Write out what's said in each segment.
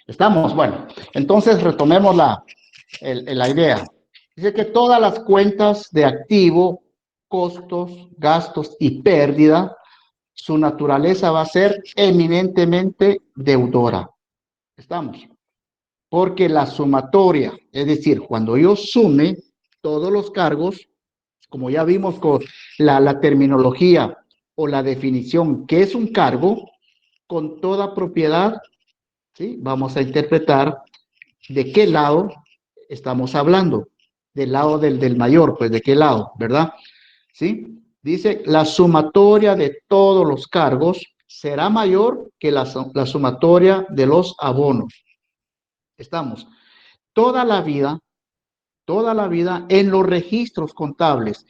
¿Estamos? Bueno, entonces retomemos la idea. Dice que todas las cuentas de activo, costos, gastos y pérdida, su naturaleza va a ser eminentemente deudora. ¿Estamos? Porque la sumatoria, es decir, cuando yo sume todos los cargos, como ya vimos con la terminología o la definición que es un cargo, con toda propiedad, ¿sí? Vamos a interpretar de qué lado estamos hablando, del lado del mayor, pues de qué lado, ¿verdad? ¿Sí? Dice, la sumatoria de todos los cargos será mayor que la sumatoria de los abonos. Estamos toda la vida en los registros contables,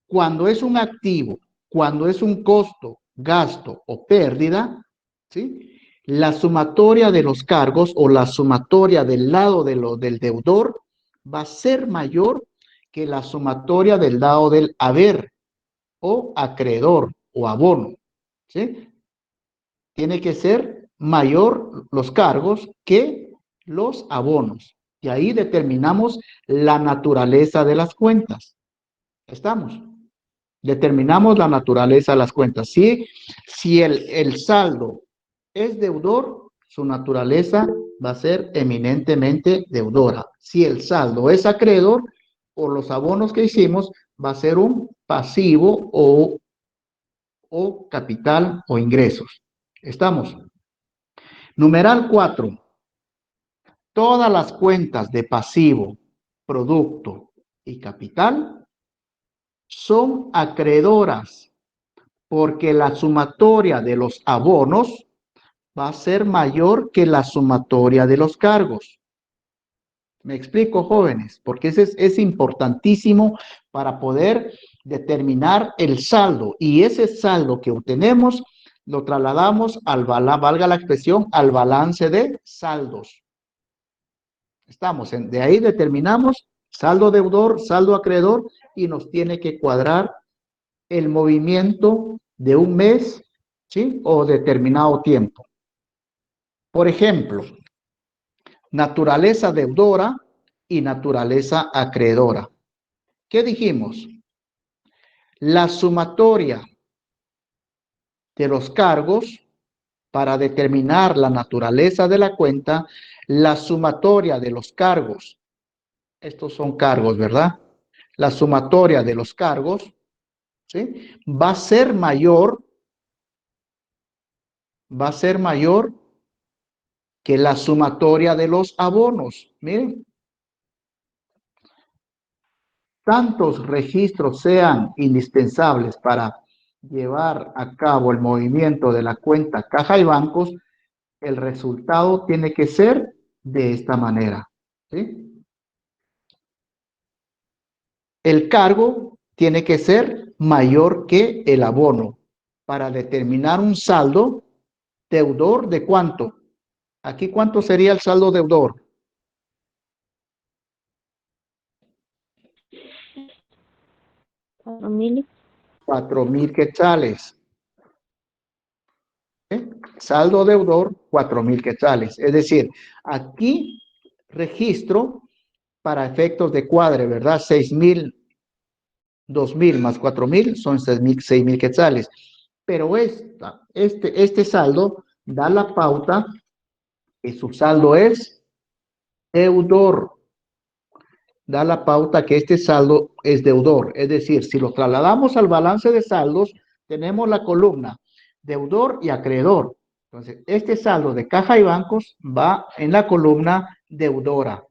cuando es un activo, cuando es un costo, gasto o pérdida, ¿sí? La sumatoria de los cargos o la sumatoria del lado del deudor va a ser mayor que la sumatoria del lado del haber o acreedor o abono, ¿sí? Tiene que ser mayor los cargos que los abonos. Y ahí determinamos la naturaleza de las cuentas. ¿Estamos? Determinamos la naturaleza de las cuentas. Si el saldo es deudor, su naturaleza va a ser eminentemente deudora. Si el saldo es acreedor, por los abonos que hicimos, va a ser un pasivo o capital o ingresos. ¿Estamos? Numeral 4. Todas las cuentas de pasivo, producto y capital son acreedoras porque la sumatoria de los abonos va a ser mayor que la sumatoria de los cargos. Me explico, jóvenes, porque es importantísimo para poder determinar el saldo y ese saldo que obtenemos lo trasladamos valga la expresión, al balance de saldos. De ahí determinamos saldo deudor, saldo acreedor y nos tiene que cuadrar el movimiento de un mes, ¿sí? O determinado tiempo. Por ejemplo, naturaleza deudora y naturaleza acreedora. ¿Qué dijimos? La sumatoria de los cargos para determinar la naturaleza de la cuenta, la sumatoria de los cargos, estos son cargos, ¿verdad? La sumatoria de los cargos, ¿sí? Va a ser mayor que la sumatoria de los abonos. Miren, tantos registros sean indispensables para llevar a cabo el movimiento de la cuenta caja y bancos, el resultado tiene que ser de esta manera, ¿sí? El cargo tiene que ser mayor que el abono para determinar un saldo deudor de cuánto. Aquí, ¿cuánto sería el saldo deudor? 4.000. 4.000 quetzales. ¿Eh? Saldo deudor, 4.000 quetzales. Es decir, aquí registro para efectos de cuadre, ¿verdad? 6.000, 2.000 más 4.000 son 6.000 quetzales. Pero este saldo da la pauta que su saldo es deudor. Da la pauta que este saldo es deudor. Es decir, si lo trasladamos al balance de saldos, tenemos la columna deudor y acreedor. Entonces, este saldo de caja y bancos va en la columna deudora.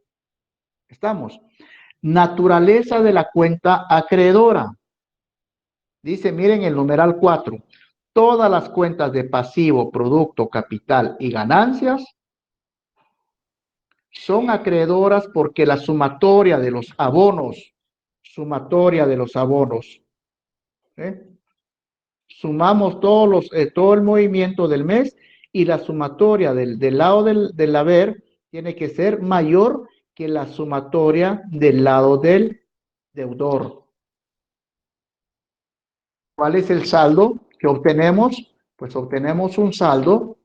¿Estamos? Naturaleza de la cuenta acreedora. Dice, miren el numeral 4. Todas las cuentas de pasivo, producto, capital y ganancias son acreedoras porque la sumatoria de los abonos, ¿eh? Sumamos todo el movimiento del mes y la sumatoria del lado del haber tiene que ser mayor que la sumatoria del lado del deudor. ¿Cuál es el saldo que obtenemos? Pues obtenemos un saldo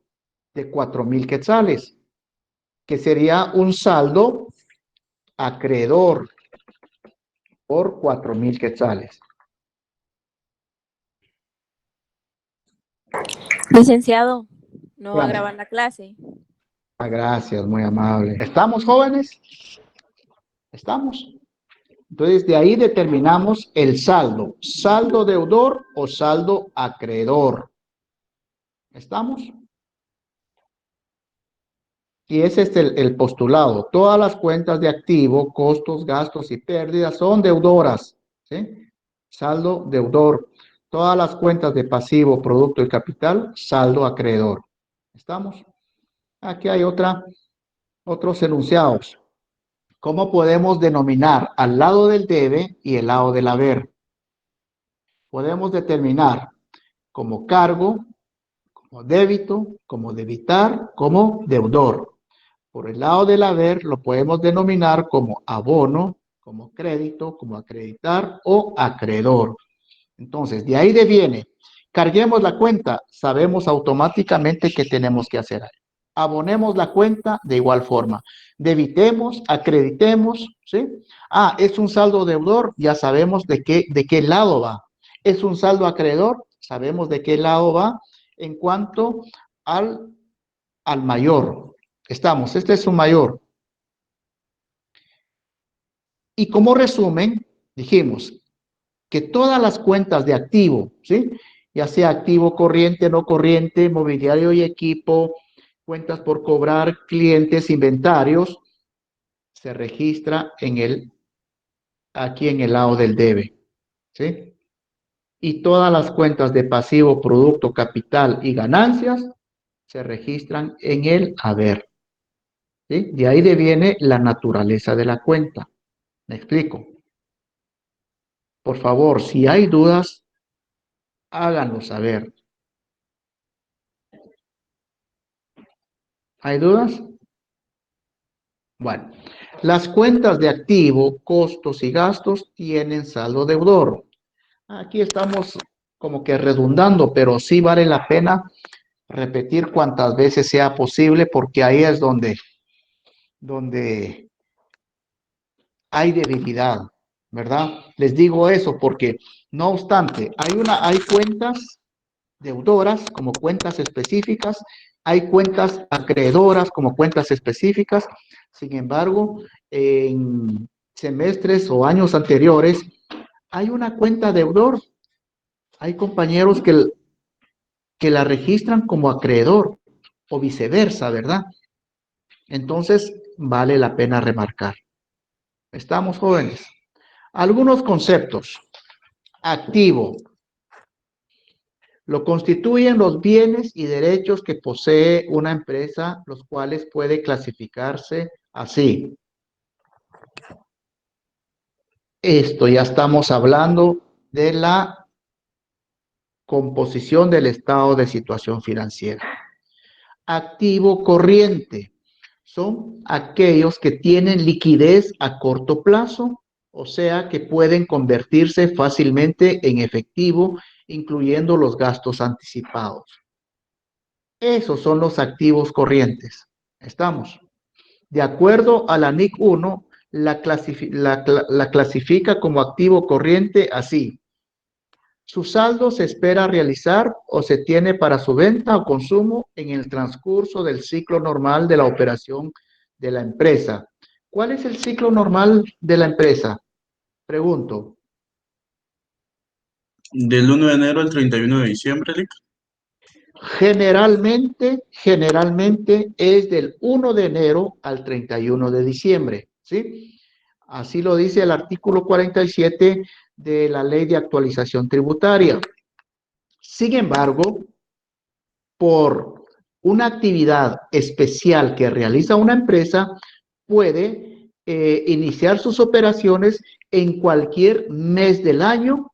de 4.000 quetzales. que sería un saldo acreedor por 4,000 quetzales. Licenciado, no va a Dígame. grabar la clase. Gracias, muy amable. ¿Estamos, jóvenes? ¿Estamos? Entonces, de ahí determinamos el saldo. ¿Saldo deudor o saldo acreedor? ¿Estamos? Y ese es el postulado. Todas las cuentas de activo, costos, gastos y pérdidas son deudoras. ¿Sí? Saldo deudor. Todas las cuentas de pasivo, producto y capital, saldo acreedor. ¿Estamos? Aquí hay otros enunciados. ¿Cómo podemos denominar al lado del debe y el lado del haber? Podemos determinar como cargo, como débito, como debitar, como deudor. Por el lado del haber lo podemos denominar como abono, como crédito, como acreditar o acreedor. Entonces, de ahí deviene, carguemos la cuenta, sabemos automáticamente qué tenemos que hacer ahí. Abonemos la cuenta de igual forma. Debitemos, acreditemos, ¿sí? Es un saldo deudor, ya sabemos de qué lado va. Es un saldo acreedor, sabemos de qué lado va en cuanto al mayor. Este es un mayor. Y como resumen, dijimos que todas las cuentas de activo, ¿sí? Ya sea activo corriente, no corriente, mobiliario y equipo, cuentas por cobrar, clientes, inventarios, se registra aquí en el lado del debe, ¿sí? Y todas las cuentas de pasivo, producto, capital y ganancias se registran en el haber, ¿sí? De ahí deviene la naturaleza de la cuenta. ¿Me explico? Por favor, si hay dudas, háganlo saber. ¿Hay dudas? Bueno, las cuentas de activo, costos y gastos tienen saldo deudor. Aquí estamos como que redundando, pero sí vale la pena repetir cuantas veces sea posible porque ahí es donde hay debilidad, ¿verdad? Les digo eso porque no obstante, hay cuentas deudoras como cuentas específicas, hay cuentas acreedoras como cuentas específicas. Sin embargo, en semestres o años anteriores, hay una cuenta deudor. Hay compañeros que la registran como acreedor o viceversa, ¿verdad? Entonces, vale la pena remarcar. Estamos jóvenes. Algunos conceptos. Activo. Lo constituyen los bienes y derechos que posee una empresa, los cuales puede clasificarse así. Esto ya estamos hablando de la composición del estado de situación financiera. Activo corriente son aquellos que tienen liquidez a corto plazo, o sea que pueden convertirse fácilmente en efectivo, incluyendo los gastos anticipados. Esos son los activos corrientes. ¿Estamos? De acuerdo a la NIC 1, la clasifica como activo corriente así. Su saldo se espera realizar o se tiene para su venta o consumo en el transcurso del ciclo normal de la operación de la empresa. ¿Cuál es el ciclo normal de la empresa? Pregunto. Del 1 de enero al 31 de diciembre, Lick. Generalmente es del 1 de enero al 31 de diciembre, ¿sí? Así lo dice el artículo 47 de la Ley de Actualización Tributaria. Sin embargo, por una actividad especial que realiza una empresa, puede iniciar sus operaciones en cualquier mes del año,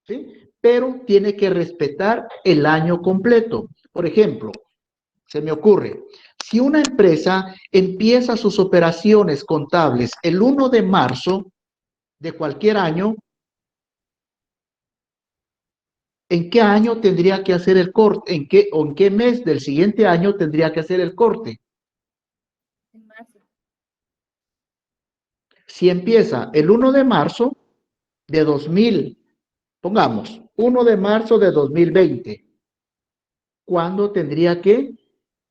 ¿sí? Pero tiene que respetar el año completo. Por ejemplo, se me ocurre, si una empresa empieza sus operaciones contables el 1 de marzo de cualquier año, ¿en qué año tendría que hacer el corte? ¿En qué mes del siguiente año tendría que hacer el corte? Si empieza el 1 de marzo de 2000, pongamos, 1 de marzo de 2020, ¿cuándo tendría que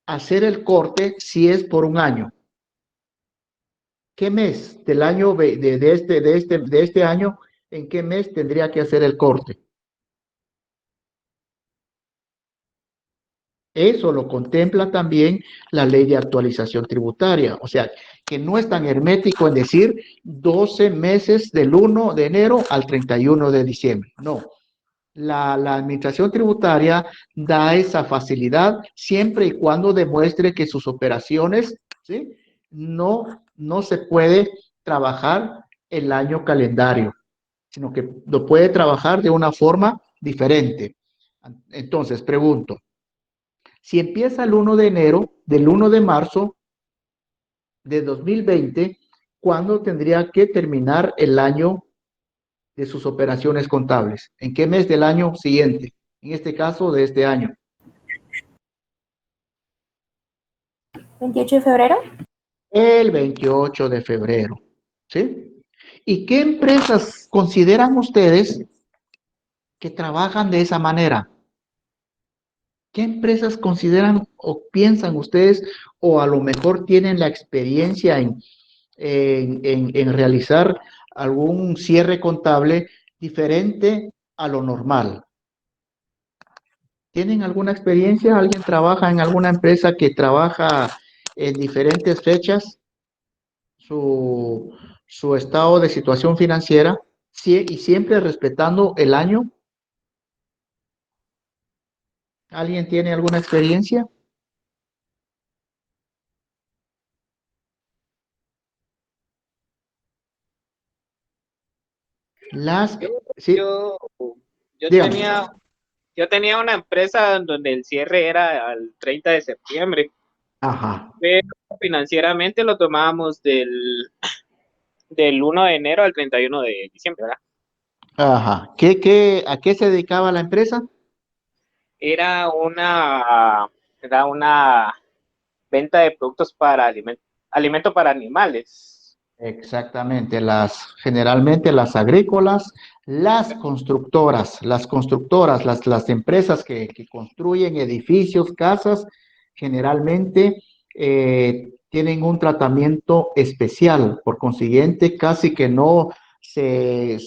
hacer el corte si es por un año? ¿Qué mes del año de este año, en qué mes tendría que hacer el corte? Eso lo contempla también la ley de actualización tributaria. O sea, que no es tan hermético en decir 12 meses del 1 de enero al 31 de diciembre. No. La administración tributaria da esa facilidad siempre y cuando demuestre que sus operaciones, ¿sí?, no se puede trabajar el año calendario, sino que lo puede trabajar de una forma diferente. Entonces, pregunto, si empieza el 1 de enero, del 1 de marzo de 2020, ¿cuándo tendría que terminar el año de sus operaciones contables? ¿En qué mes del año siguiente? En este caso, de este año. 28 de febrero. El 28 de febrero. ¿Sí? ¿Y qué empresas consideran ustedes que trabajan de esa manera? ¿Qué empresas consideran o piensan ustedes o a lo mejor tienen la experiencia en realizar algún cierre contable diferente a lo normal? ¿Tienen alguna experiencia? ¿Alguien trabaja en alguna empresa que trabaja en diferentes fechas su estado de situación financiera y siempre respetando el año? ¿Alguien tiene alguna experiencia? Las, sí, Yo, yo dígame. tenía, yo tenía una empresa donde el cierre era al 30 de septiembre, Ajá, pero financieramente lo tomábamos del 1 de enero al 31 de diciembre, ¿verdad? ajá. ¿A qué se dedicaba la empresa? Era una venta de productos para alimento para animales. Exactamente, generalmente las agrícolas, las constructoras, las empresas que construyen edificios, casas, generalmente tienen un tratamiento especial. Por consiguiente, casi que no se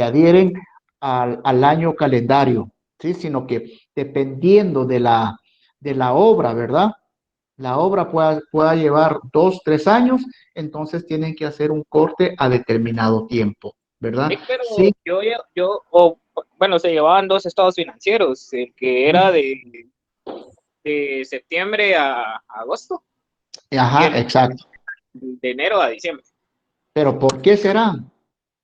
adhieren al año calendario, ¿sí? Sino que dependiendo de la obra, ¿verdad? La obra pueda llevar 2, 3 años, entonces tienen que hacer un corte a determinado tiempo, ¿verdad? Pero Sí. bueno, se llevaban dos estados financieros, el que era de septiembre a agosto y Ajá, el exacto. de enero a diciembre. Pero ¿por qué será?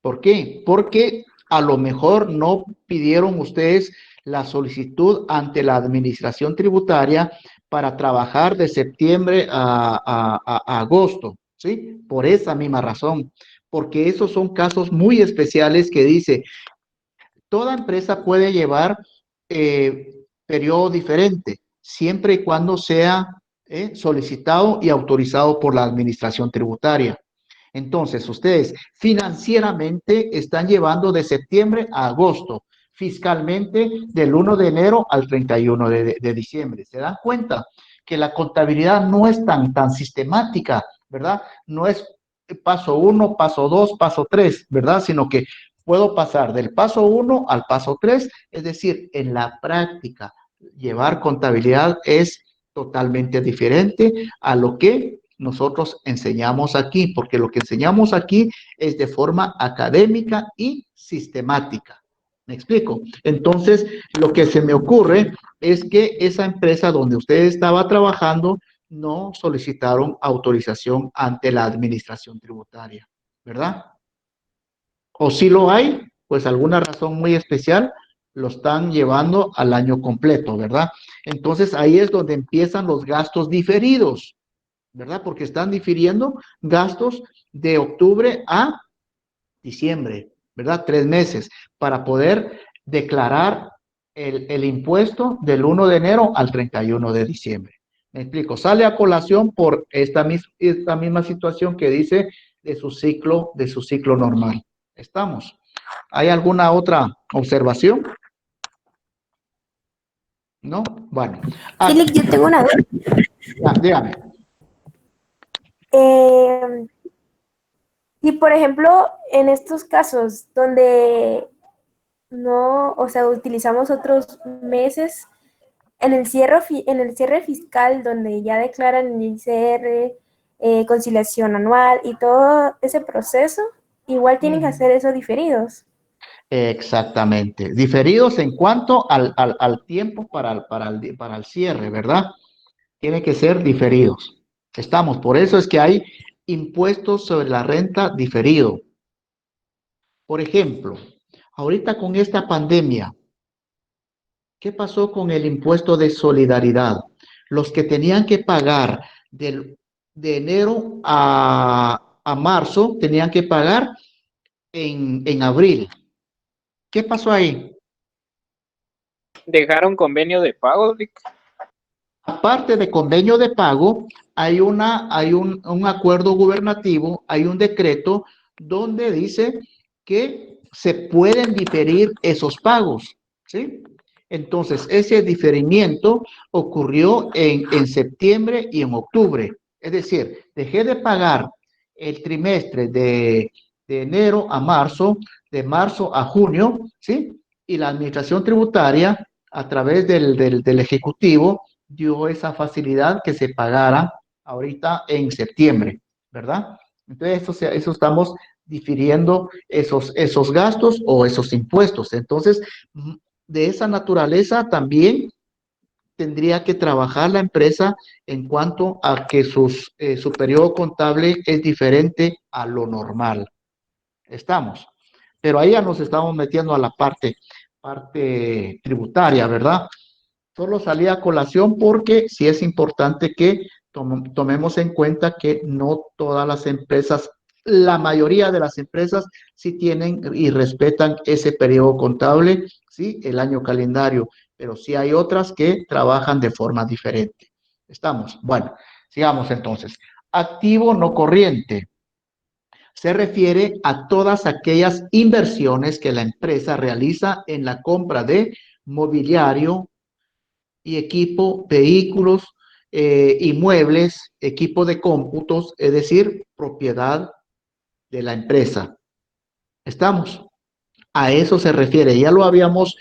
¿Por qué? Porque a lo mejor no pidieron ustedes la solicitud ante la administración tributaria para trabajar de septiembre a agosto, ¿sí? Por esa misma razón, porque esos son casos muy especiales que dice, toda empresa puede llevar periodo diferente, siempre y cuando sea solicitado y autorizado por la administración tributaria. Entonces, ustedes financieramente están llevando de septiembre a agosto, fiscalmente del 1 de enero al 31 de diciembre. ¿Se dan cuenta que la contabilidad no es tan sistemática, ¿verdad? No es paso 1, paso 2, paso 3, ¿verdad? Sino que puedo pasar del paso 1 al paso 3, es decir, en la práctica, llevar contabilidad es totalmente diferente a lo que nosotros enseñamos aquí, porque lo que enseñamos aquí es de forma académica y sistemática. ¿Me explico? Entonces, lo que se me ocurre es que esa empresa donde usted estaba trabajando no solicitaron autorización ante la administración tributaria, ¿verdad? O si lo hay, pues alguna razón muy especial lo están llevando al año completo, ¿verdad? Entonces ahí es donde empiezan los gastos diferidos, ¿verdad? Porque están difiriendo gastos de octubre a diciembre, ¿verdad? 3 meses para poder declarar el impuesto del 1 de enero al 31 de diciembre. Me explico, sale a colación por esta misma situación que dice de su ciclo normal. ¿Estamos? ¿Hay alguna otra observación? ¿No? Bueno. Philip, yo tengo una duda. Dígame. Y por ejemplo, en estos casos donde no, o sea, utilizamos otros meses en el cierre fiscal donde ya declaran el ICR, conciliación anual y todo ese proceso, igual tienen que hacer eso diferidos. Exactamente. Diferidos en cuanto al tiempo para el cierre, ¿verdad? Tiene que ser diferidos. Estamos, por eso es que hay impuestos sobre la renta diferido. Por ejemplo, ahorita con esta pandemia, ¿qué pasó con el impuesto de solidaridad? Los que tenían que pagar de enero a marzo, tenían que pagar en abril. ¿Qué pasó ahí? Dejaron convenio de pago, Rick. Aparte de convenio de pago, hay un acuerdo gubernativo, hay un decreto donde dice que se pueden diferir esos pagos, ¿sí? Entonces, ese diferimiento ocurrió en septiembre y en octubre. Es decir, dejé de pagar el trimestre de enero a marzo, de marzo a junio, ¿sí? Y la administración tributaria, a través del Ejecutivo, dio esa facilidad que se pagara ahorita en septiembre, ¿verdad? Entonces, eso estamos difiriendo esos gastos o esos impuestos. Entonces, de esa naturaleza también tendría que trabajar la empresa en cuanto a que su periodo contable es diferente a lo normal. Estamos. Pero ahí ya nos estamos metiendo a la parte tributaria, ¿verdad? Solo salía a colación porque sí es importante que tomemos en cuenta que no todas las empresas, la mayoría de las empresas sí tienen y respetan ese periodo contable, sí, el año calendario, pero sí hay otras que trabajan de forma diferente. ¿Estamos? Bueno, sigamos entonces. Activo no corriente. Se refiere a todas aquellas inversiones que la empresa realiza en la compra de mobiliario y equipo, vehículos, inmuebles, equipo de cómputos, es decir, propiedad de la empresa. ¿Estamos? A eso se refiere. Ya lo habíamos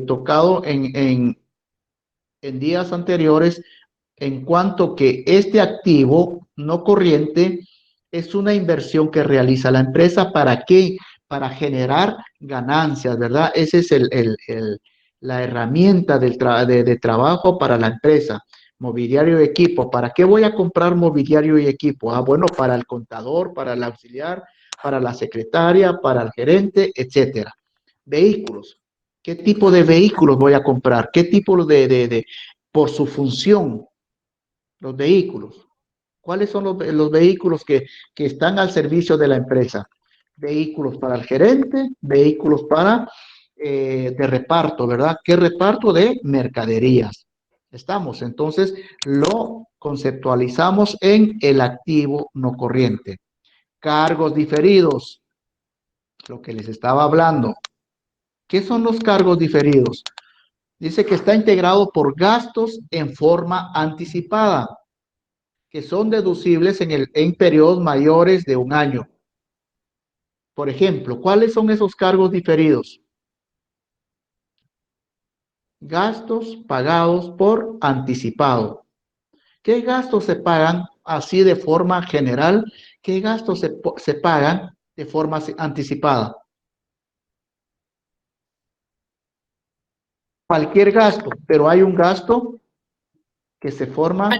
tocado en días anteriores en cuanto que este activo no corriente es una inversión que realiza la empresa. ¿Para qué? Para generar ganancias, ¿verdad? Esa es la herramienta de trabajo para la empresa. Mobiliario y equipo. ¿Para qué voy a comprar mobiliario y equipo? Ah, bueno, para el contador, para el auxiliar, para la secretaria, para el gerente, etcétera. Vehículos. ¿Qué tipo de vehículos voy a comprar? ¿Qué tipo por su función, los vehículos? ¿Cuáles son los vehículos que están al servicio de la empresa? Vehículos para el gerente, vehículos para de reparto, ¿verdad? ¿Qué reparto? De mercaderías. Estamos, entonces lo conceptualizamos en el activo no corriente. Cargos diferidos, lo que les estaba hablando. ¿Qué son los cargos diferidos? Dice que está integrado por gastos en forma anticipada, que son deducibles en periodos mayores de un año. Por ejemplo, ¿cuáles son esos cargos diferidos? Gastos pagados por anticipado. ¿Qué gastos se pagan así de forma general? ¿Qué gastos se pagan de forma anticipada? Cualquier gasto, pero hay un gasto que se forma,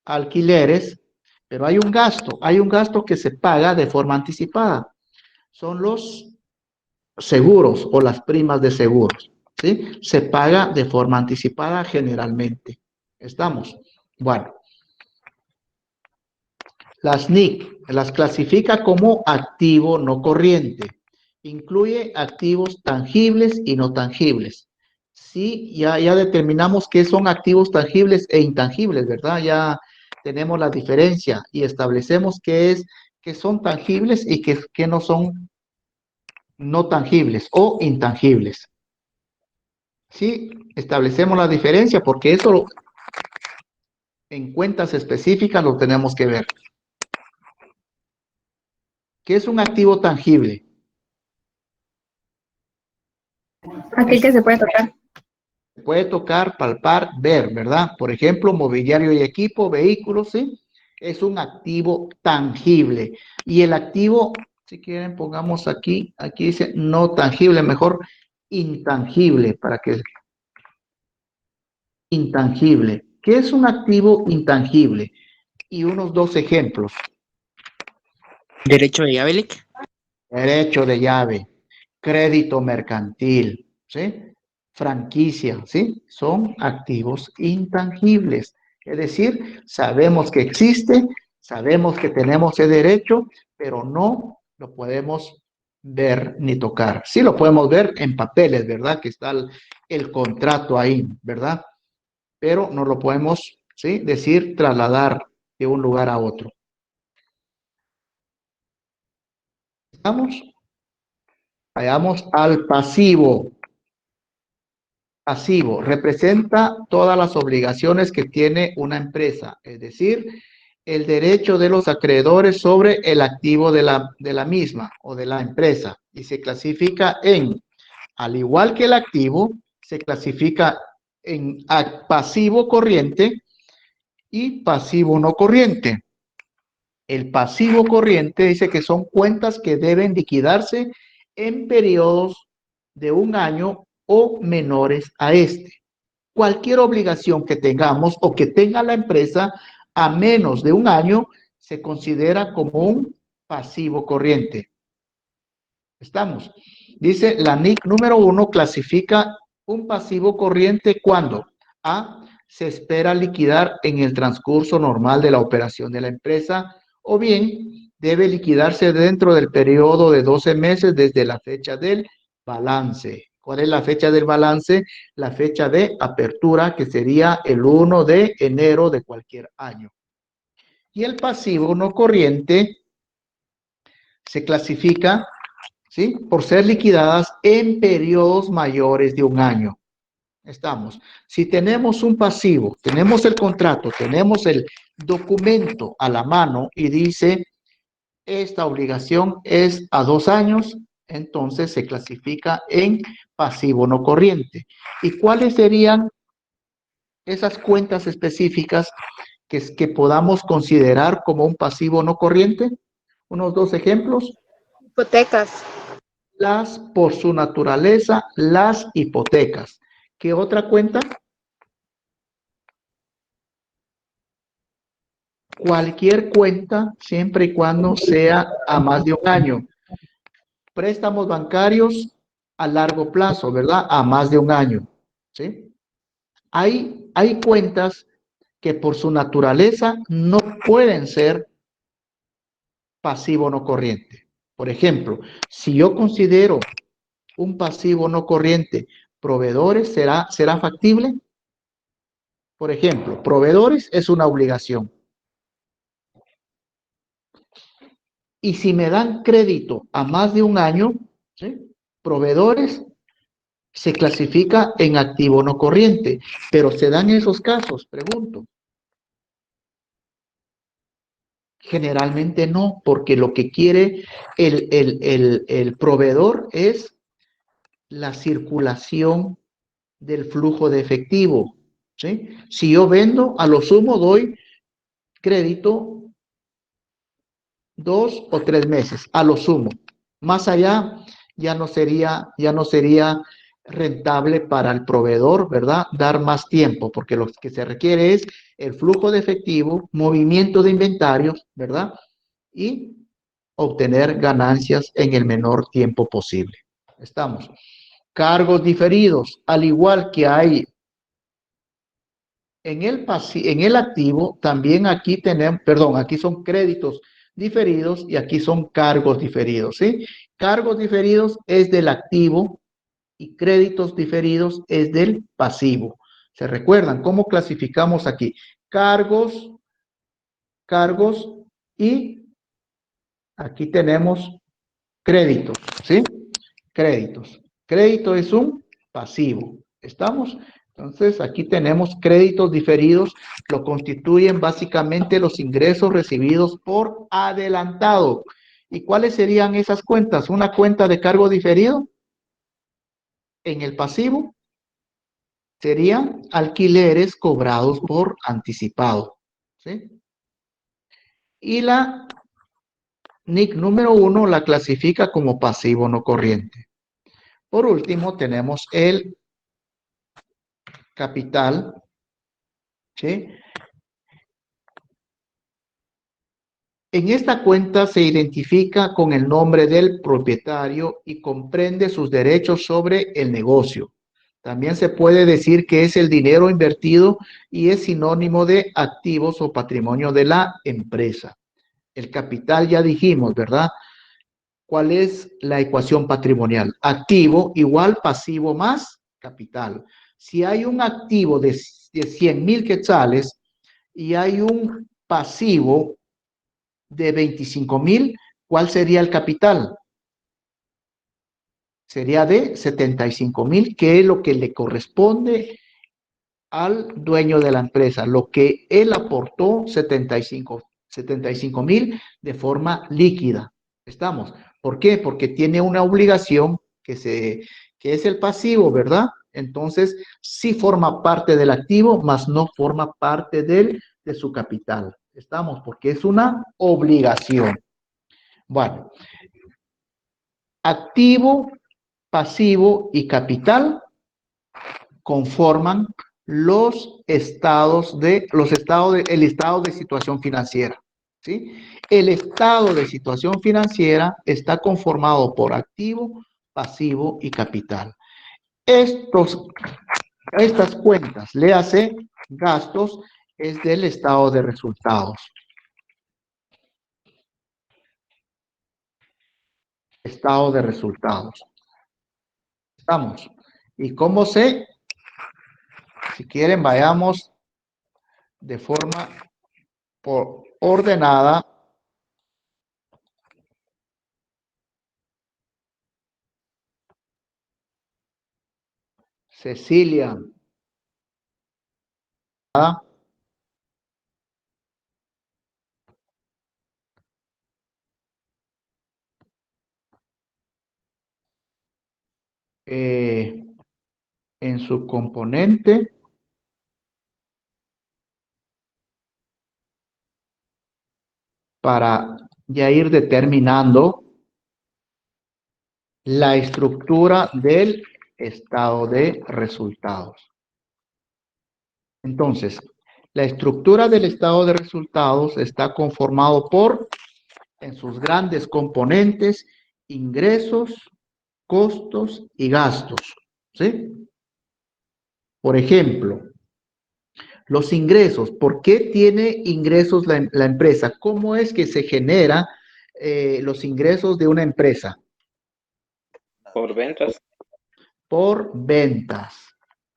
alquileres, pero hay un gasto que se paga de forma anticipada. Son los seguros o las primas de seguros, ¿sí? Se paga de forma anticipada generalmente. ¿Estamos? Bueno. Las NIC las clasifica como activo no corriente. Incluye activos tangibles y no tangibles. sí, ya determinamos qué son activos tangibles e intangibles, ¿verdad? Ya tenemos la diferencia y establecemos qué son tangibles y qué no son no tangibles o intangibles. Sí, establecemos la diferencia porque eso en cuentas específicas lo tenemos que ver. ¿Qué es un activo tangible? Aquel que se puede tocar. Puede tocar, palpar, ver, ¿verdad? Por ejemplo, mobiliario y equipo, vehículos, ¿sí? Es un activo tangible. Y el activo, si quieren, pongamos aquí dice no tangible, mejor intangible, para que intangible. ¿Qué es un activo intangible? Y unos dos ejemplos. Derecho de llave, Lic. Derecho de llave, crédito mercantil, ¿sí? Franquicia, ¿sí? Son activos intangibles. Es decir, sabemos que existe, sabemos que tenemos ese derecho, pero no lo podemos ver ni tocar. Sí lo podemos ver en papeles, ¿verdad? Que está el contrato ahí, ¿verdad? Pero no lo podemos, ¿sí? Decir, trasladar de un lugar a otro. ¿Estamos? Vayamos al pasivo. Pasivo representa todas las obligaciones que tiene una empresa, es decir, el derecho de los acreedores sobre el activo de la misma o de la empresa y se clasifica al igual que el activo, se clasifica en pasivo corriente y pasivo no corriente. El pasivo corriente dice que son cuentas que deben liquidarse en periodos de un año o menores a este. Cualquier obligación que tengamos o que tenga la empresa a menos de un año se considera como un pasivo corriente. ¿Estamos? Dice la NIC número 1 clasifica un pasivo corriente cuando A, se espera liquidar en el transcurso normal de la operación de la empresa o bien debe liquidarse dentro del periodo de 12 meses desde la fecha del balance. ¿Cuál es la fecha del balance? La fecha de apertura, que sería el 1 de enero de cualquier año. Y el pasivo no corriente se clasifica, ¿sí?, por ser liquidadas en periodos mayores de un año. Estamos. Si tenemos un pasivo, tenemos el contrato, tenemos el documento a la mano y dice esta obligación es a 2 años, entonces se clasifica en pasivo no corriente. ¿Y cuáles serían esas cuentas específicas que podamos considerar como un pasivo no corriente? Unos dos ejemplos. Hipotecas. Por su naturaleza, las hipotecas. ¿Qué otra cuenta? Cualquier cuenta, siempre y cuando sea a más de un año. Préstamos bancarios a largo plazo, ¿verdad? A más de un año, ¿sí? Hay cuentas que por su naturaleza no pueden ser pasivo no corriente. Por ejemplo, si yo considero un pasivo no corriente, proveedores, ¿será factible? Por ejemplo, proveedores es una obligación. Y si me dan crédito a más de un año, ¿sí?, proveedores se clasifica en activo no corriente. Pero ¿se dan esos casos? Pregunto. Generalmente no, porque lo que quiere el proveedor es la circulación del flujo de efectivo, ¿sí? Si yo vendo, a lo sumo doy crédito 2 o 3 meses, a lo sumo. Más allá ya no sería rentable para el proveedor, ¿verdad? Dar más tiempo, porque lo que se requiere es el flujo de efectivo, movimiento de inventarios, ¿verdad? Y obtener ganancias en el menor tiempo posible. Estamos. Cargos diferidos, al igual que hay en el activo, también aquí tenemos, perdón, aquí son créditos diferidos y aquí son cargos diferidos, ¿sí? Cargos diferidos es del activo y créditos diferidos es del pasivo. ¿Se recuerdan cómo clasificamos aquí? Cargos y aquí tenemos créditos, ¿sí? Créditos. Crédito es un pasivo. ¿Estamos? Entonces, aquí tenemos créditos diferidos, lo constituyen básicamente los ingresos recibidos por adelantado. ¿Y cuáles serían esas cuentas? Una cuenta de cargo diferido en el pasivo serían alquileres cobrados por anticipado, ¿sí? Y la NIC número 1 la clasifica como pasivo no corriente. Por último, tenemos el capital, ¿sí? En esta cuenta se identifica con el nombre del propietario y comprende sus derechos sobre el negocio. También se puede decir que es el dinero invertido y es sinónimo de activos o patrimonio de la empresa. El capital ya dijimos, ¿verdad? ¿Cuál es la ecuación patrimonial? Activo igual pasivo más capital. Si hay un activo de 100,000 quetzales y hay un pasivo de 25,000, ¿cuál sería el capital? Sería de 75,000, que es lo que le corresponde al dueño de la empresa, lo que él aportó 75,000 de forma líquida. ¿Estamos? ¿Por qué? Porque tiene una obligación que es el pasivo, ¿verdad? Entonces, sí forma parte del activo, mas no forma parte de su capital. ¿Estamos? Porque es una obligación. Bueno, activo, pasivo y capital conforman el estado de situación financiera, ¿sí? El estado de situación financiera está conformado por activo, pasivo y capital. Estas cuentas, léase gastos, es del estado de resultados. Estado de resultados. Estamos. ¿Y cómo sé? Si quieren, vayamos de forma ordenada. Cecilia. En su componente para ya ir determinando la estructura del estado de resultados. Entonces, la estructura del estado de resultados está conformado por, en sus grandes componentes, ingresos, costos y gastos, ¿sí? Por ejemplo, los ingresos. ¿Por qué tiene ingresos la empresa? ¿Cómo es que se genera los ingresos de una empresa? Por ventas. Por ventas,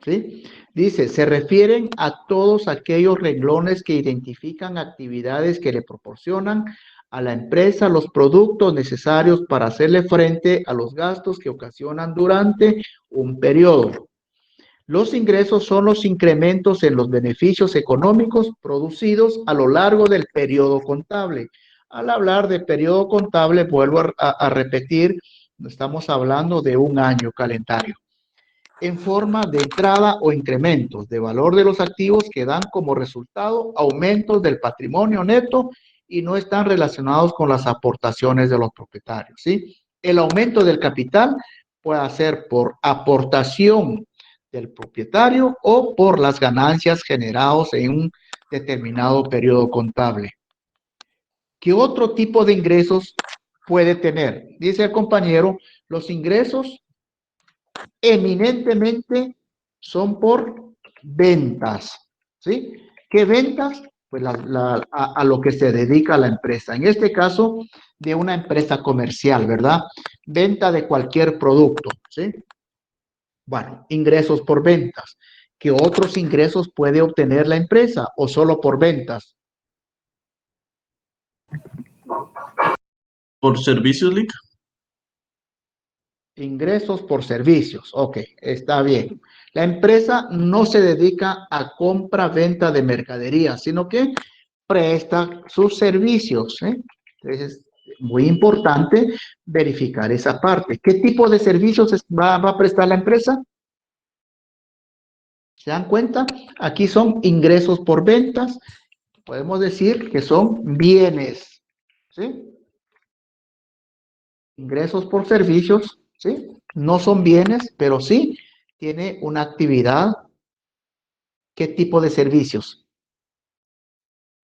¿sí? Dice, se refieren a todos aquellos renglones que identifican actividades que le proporcionan a la empresa los productos necesarios para hacerle frente a los gastos que ocasionan durante un periodo. Los ingresos son los incrementos en los beneficios económicos producidos a lo largo del periodo contable. Al hablar de periodo contable, vuelvo a repetir, estamos hablando de un año calendario, en forma de entrada o incrementos de valor de los activos que dan como resultado aumentos del patrimonio neto y no están relacionados con las aportaciones de los propietarios, ¿sí? El aumento del capital puede ser por aportación del propietario o por las ganancias generadas en un determinado periodo contable. ¿Qué otro tipo de ingresos puede tener? Dice el compañero, los ingresos eminentemente son por ventas, ¿sí? ¿Qué ventas? Pues a lo que se dedica la empresa. En este caso, de una empresa comercial, ¿verdad? Venta de cualquier producto, ¿sí? Bueno, ingresos por ventas. ¿Qué otros ingresos puede obtener la empresa o solo por ventas? ¿Por servicios, Lick? Ingresos por servicios. Ok, está bien. La empresa no se dedica a compra-venta de mercadería, sino que presta sus servicios. Entonces, es muy importante verificar esa parte. ¿Qué tipo de servicios va a prestar la empresa? ¿Se dan cuenta? Aquí son ingresos por ventas. Podemos decir que son bienes. ¿Sí? Ingresos por servicios, ¿sí? No son bienes, pero sí tiene una actividad. ¿Qué tipo de servicios?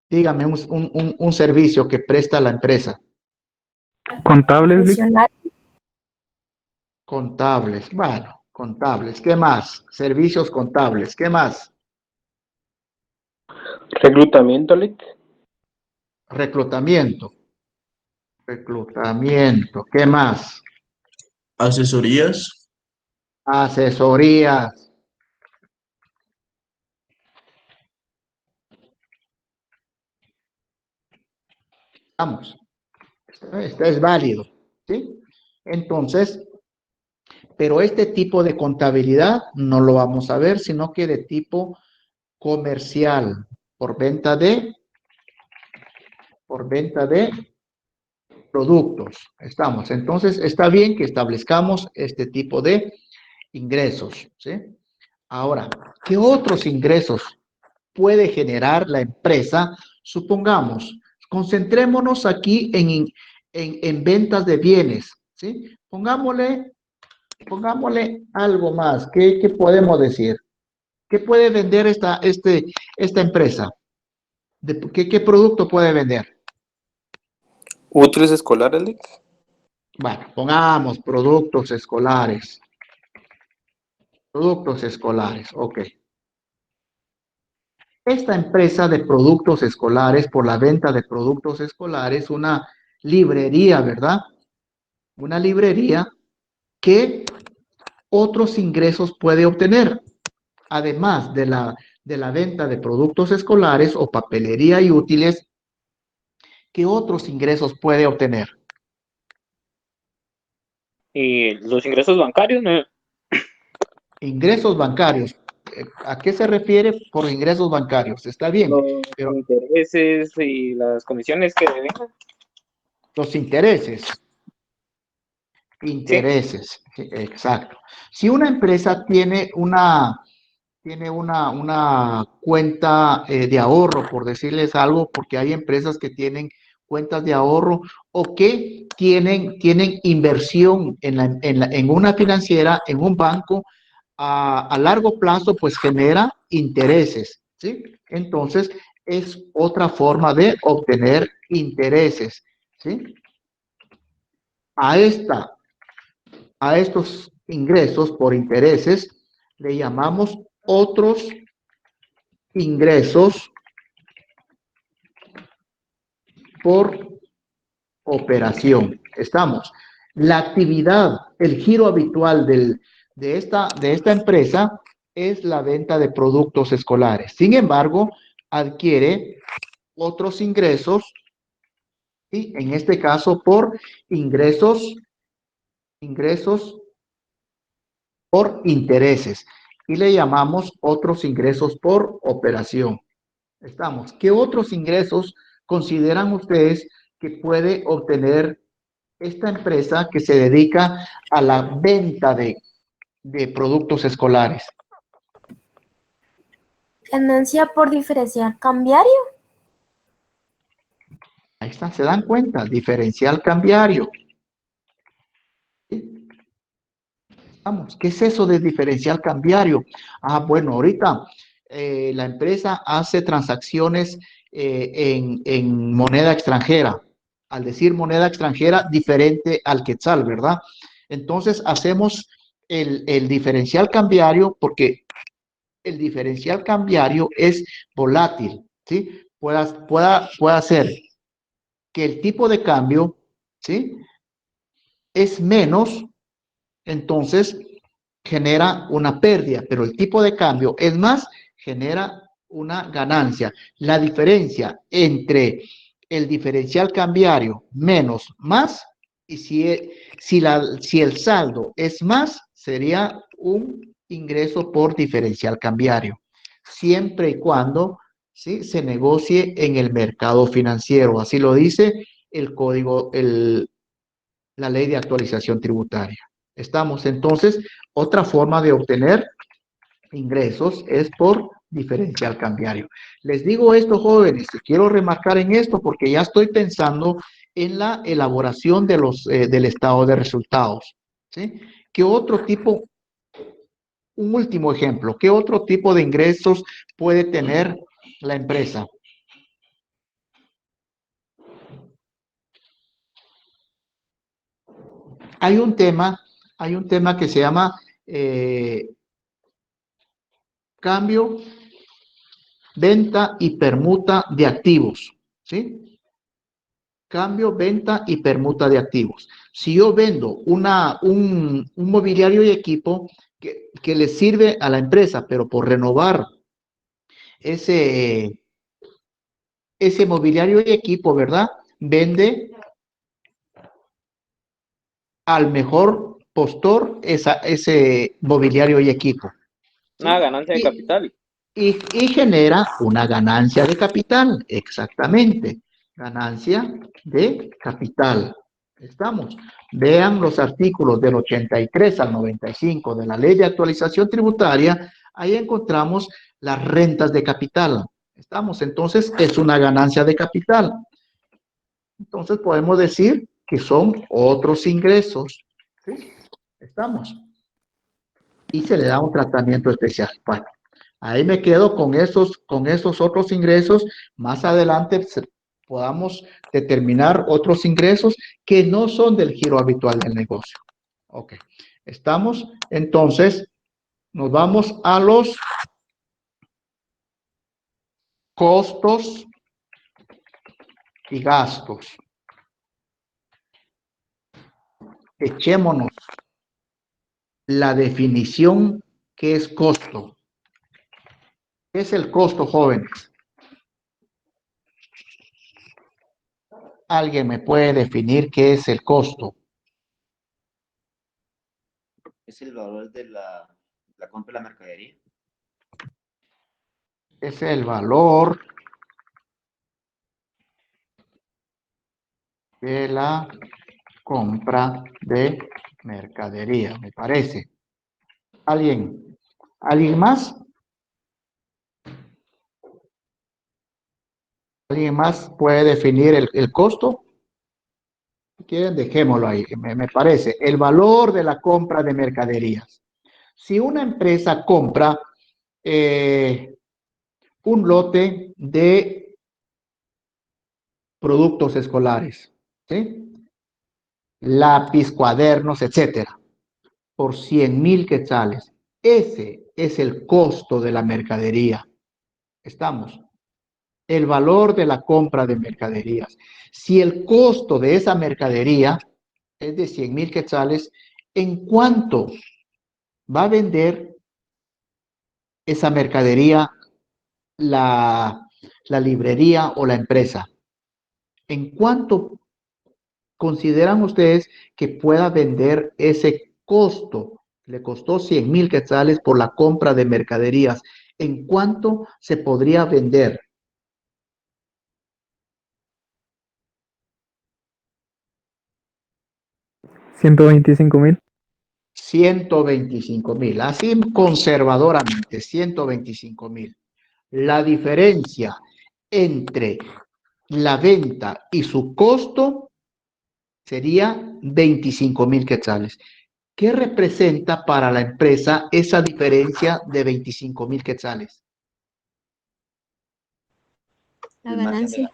Dígame un servicio que presta la empresa. Contables, Lick. Adicional, Contables, bueno, contables. ¿Qué más? Servicios contables. ¿Qué más? Reclutamiento, Lick. Reclutamiento. Reclutamiento. ¿Qué más? Asesorías. Asesorías. Vamos. Esto es válido, ¿sí? Entonces, pero este tipo de contabilidad no lo vamos a ver, sino que de tipo comercial, por venta de productos. Estamos. Entonces, está bien que establezcamos este tipo de ingresos, ¿sí? Ahora, ¿qué otros ingresos puede generar la empresa? Supongamos, concentrémonos aquí en ventas de bienes, ¿sí? Pongámosle algo más. ¿Qué podemos decir? ¿Qué puede vender esta empresa? ¿Qué producto puede vender? Útiles escolares, Lick. Bueno, pongamos productos escolares. Productos escolares, ok. Esta empresa de productos escolares, por la venta de productos escolares, una librería, ¿verdad? Una librería que otros ingresos puede obtener, además de la venta de productos escolares o papelería y útiles. ¿Qué otros ingresos puede obtener? Y los ingresos bancarios, ¿no? Ingresos bancarios. ¿A qué se refiere por ingresos bancarios? Está bien, Los pero intereses y las comisiones que deben. los intereses. Sí, Intereses, sí, exacto. Si una empresa tiene una cuenta de ahorro, por decirles algo, porque hay empresas que tienen cuentas de ahorro o que tienen inversión en una financiera, en un banco, a largo plazo, pues genera intereses, ¿sí? Entonces, es otra forma de obtener intereses, ¿sí? A estos ingresos por intereses le llamamos otros ingresos por operación. Estamos. La actividad, el giro habitual de esta empresa es la venta de productos escolares. Sin embargo, adquiere otros ingresos, y en este caso por ingresos por intereses, y le llamamos otros ingresos por operación. Estamos. ¿Qué otros ingresos consideran ustedes que puede obtener esta empresa que se dedica a la venta de productos escolares? ganancia por diferencial cambiario. Ahí está, se dan cuenta, diferencial cambiario. ¿Sí? Vamos, ¿qué es eso de diferencial cambiario? Ah, bueno, ahorita la empresa hace transacciones en moneda extranjera. Al decir moneda extranjera, diferente al quetzal, ¿verdad? Entonces hacemos el diferencial cambiario porque el diferencial cambiario es volátil, ¿sí? Puede hacer que el tipo de cambio, ¿sí? Es menos, entonces genera una pérdida, pero el tipo de cambio es más, genera una ganancia. La diferencia entre el diferencial cambiario menos más, y si el saldo es más, sería un ingreso por diferencial cambiario, siempre y cuando, ¿sí?, se negocie en el mercado financiero. Así lo dice el código, la ley de actualización tributaria. Estamos entonces, otra forma de obtener ingresos es por diferencial cambiario. Les digo esto, jóvenes, y quiero remarcar en esto porque ya estoy pensando en la elaboración de del estado de resultados, ¿sí? ¿Qué otro tipo, un último ejemplo, qué otro tipo de ingresos puede tener la empresa? Hay un tema que se llama cambio, venta y permuta de activos, ¿sí? Cambio, venta y permuta de activos. Si yo vendo un mobiliario y equipo que le sirve a la empresa, pero por renovar ese mobiliario y equipo, ¿verdad? Vende al mejor postor ese mobiliario y equipo. Una ganancia de capital. Y genera una ganancia de capital, exactamente. Ganancia de capital. Estamos. Vean los artículos del 83 al 95 de la Ley de Actualización Tributaria. Ahí encontramos las rentas de capital. Estamos. Entonces, es una ganancia de capital. Entonces, podemos decir que son otros ingresos. ¿Sí? Estamos. Y se le da un tratamiento especial. Bueno, ahí me quedo con esos otros ingresos. Más adelante podamos determinar otros ingresos que no son del giro habitual del negocio. Ok, estamos. Entonces, nos vamos a los costos y gastos. Echémonos la definición que es costo. ¿Qué es el costo, jóvenes? ¿Alguien me puede definir qué es el costo? Es el valor de la compra de la mercadería. Es el valor de la compra de mercadería, me parece. ¿Alguien más? ¿Alguien más puede definir el costo? Si quieren, dejémoslo ahí, me parece. El valor de la compra de mercaderías. Si una empresa compra un lote de productos escolares, ¿sí?, lápiz, cuadernos, etcétera, por 100,000 quetzales. Ese es el costo de la mercadería. Estamos. El valor de la compra de mercaderías. Si el costo de esa mercadería es de 100,000 quetzales, ¿en cuánto va a vender esa mercadería la librería o la empresa? ¿En cuánto consideran ustedes que pueda vender ese costo? Le costó 100,000 quetzales por la compra de mercaderías. ¿En cuánto se podría vender? $125,000. 125,000, así conservadoramente, 125,000. La diferencia entre la venta y su costo sería 25,000 quetzales. ¿Qué representa para la empresa esa diferencia de 25,000 quetzales? La ganancia.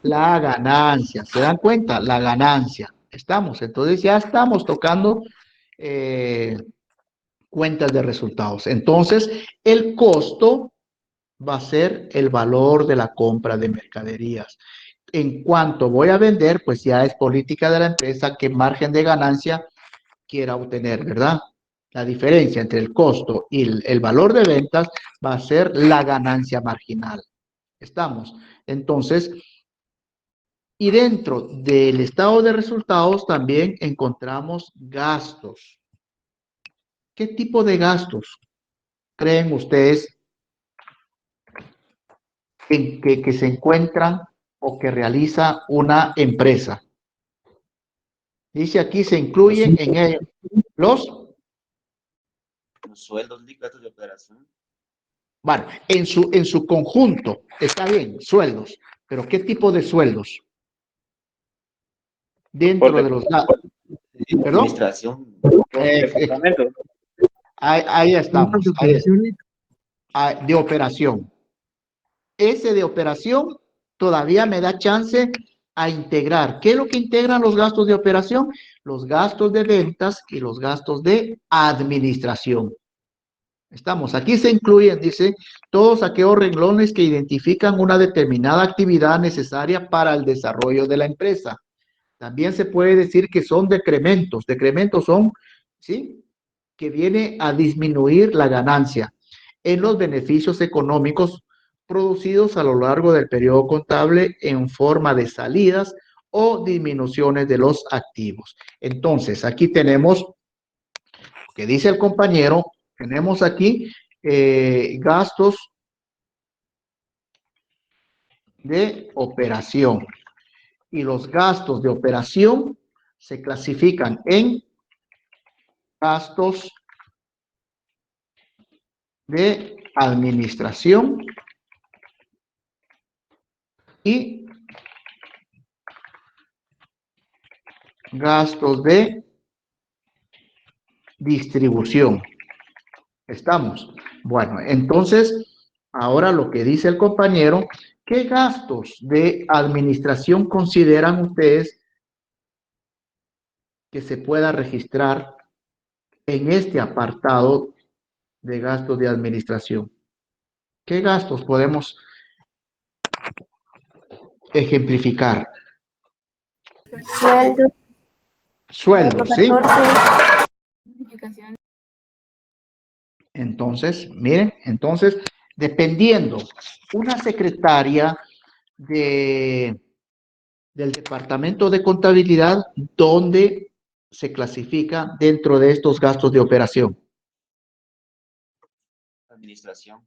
La ganancia, ¿se dan cuenta? La ganancia. Estamos, entonces ya estamos tocando cuentas de resultados. Entonces, el costo va a ser el valor de la compra de mercaderías. En cuanto voy a vender, pues ya es política de la empresa qué margen de ganancia quiera obtener, ¿verdad? La diferencia entre el costo y el valor de ventas va a ser la ganancia marginal. ¿Estamos? Entonces, y dentro del estado de resultados también encontramos gastos. ¿Qué tipo de gastos creen ustedes que se encuentran o que realiza una empresa? Dice aquí se incluyen en ello los sueldos, gastos de operación. Bueno, en su conjunto, está bien, sueldos, pero ¿qué tipo de sueldos? Dentro de los... ¿Perdón? Administración. Departamento. Ahí estamos. De operación. Ese de operación todavía me da chance a integrar. ¿Qué es lo que integran los gastos de operación? Los gastos de ventas y los gastos de administración. Estamos, aquí se incluyen, dice, todos aquellos renglones que identifican una determinada actividad necesaria para el desarrollo de la empresa. También se puede decir que son decrementos. Decrementos son, ¿sí?, que viene a disminuir la ganancia en los beneficios económicos producidos a lo largo del periodo contable en forma de salidas o disminuciones de los activos. Entonces, aquí tenemos, que dice el compañero, tenemos aquí gastos de operación. Y los gastos de operación se clasifican en gastos de administración y gastos de distribución. ¿Estamos? Bueno, entonces, ahora lo que dice el compañero, ¿qué gastos de administración consideran ustedes que se pueda registrar en este apartado de gastos de administración? ¿Qué gastos podemos ejemplificar? Sueldos. Sueldos, ¿sí? 14. Entonces, miren, entonces, dependiendo, una secretaria del departamento de contabilidad, ¿dónde se clasifica dentro de estos gastos de operación? Administración.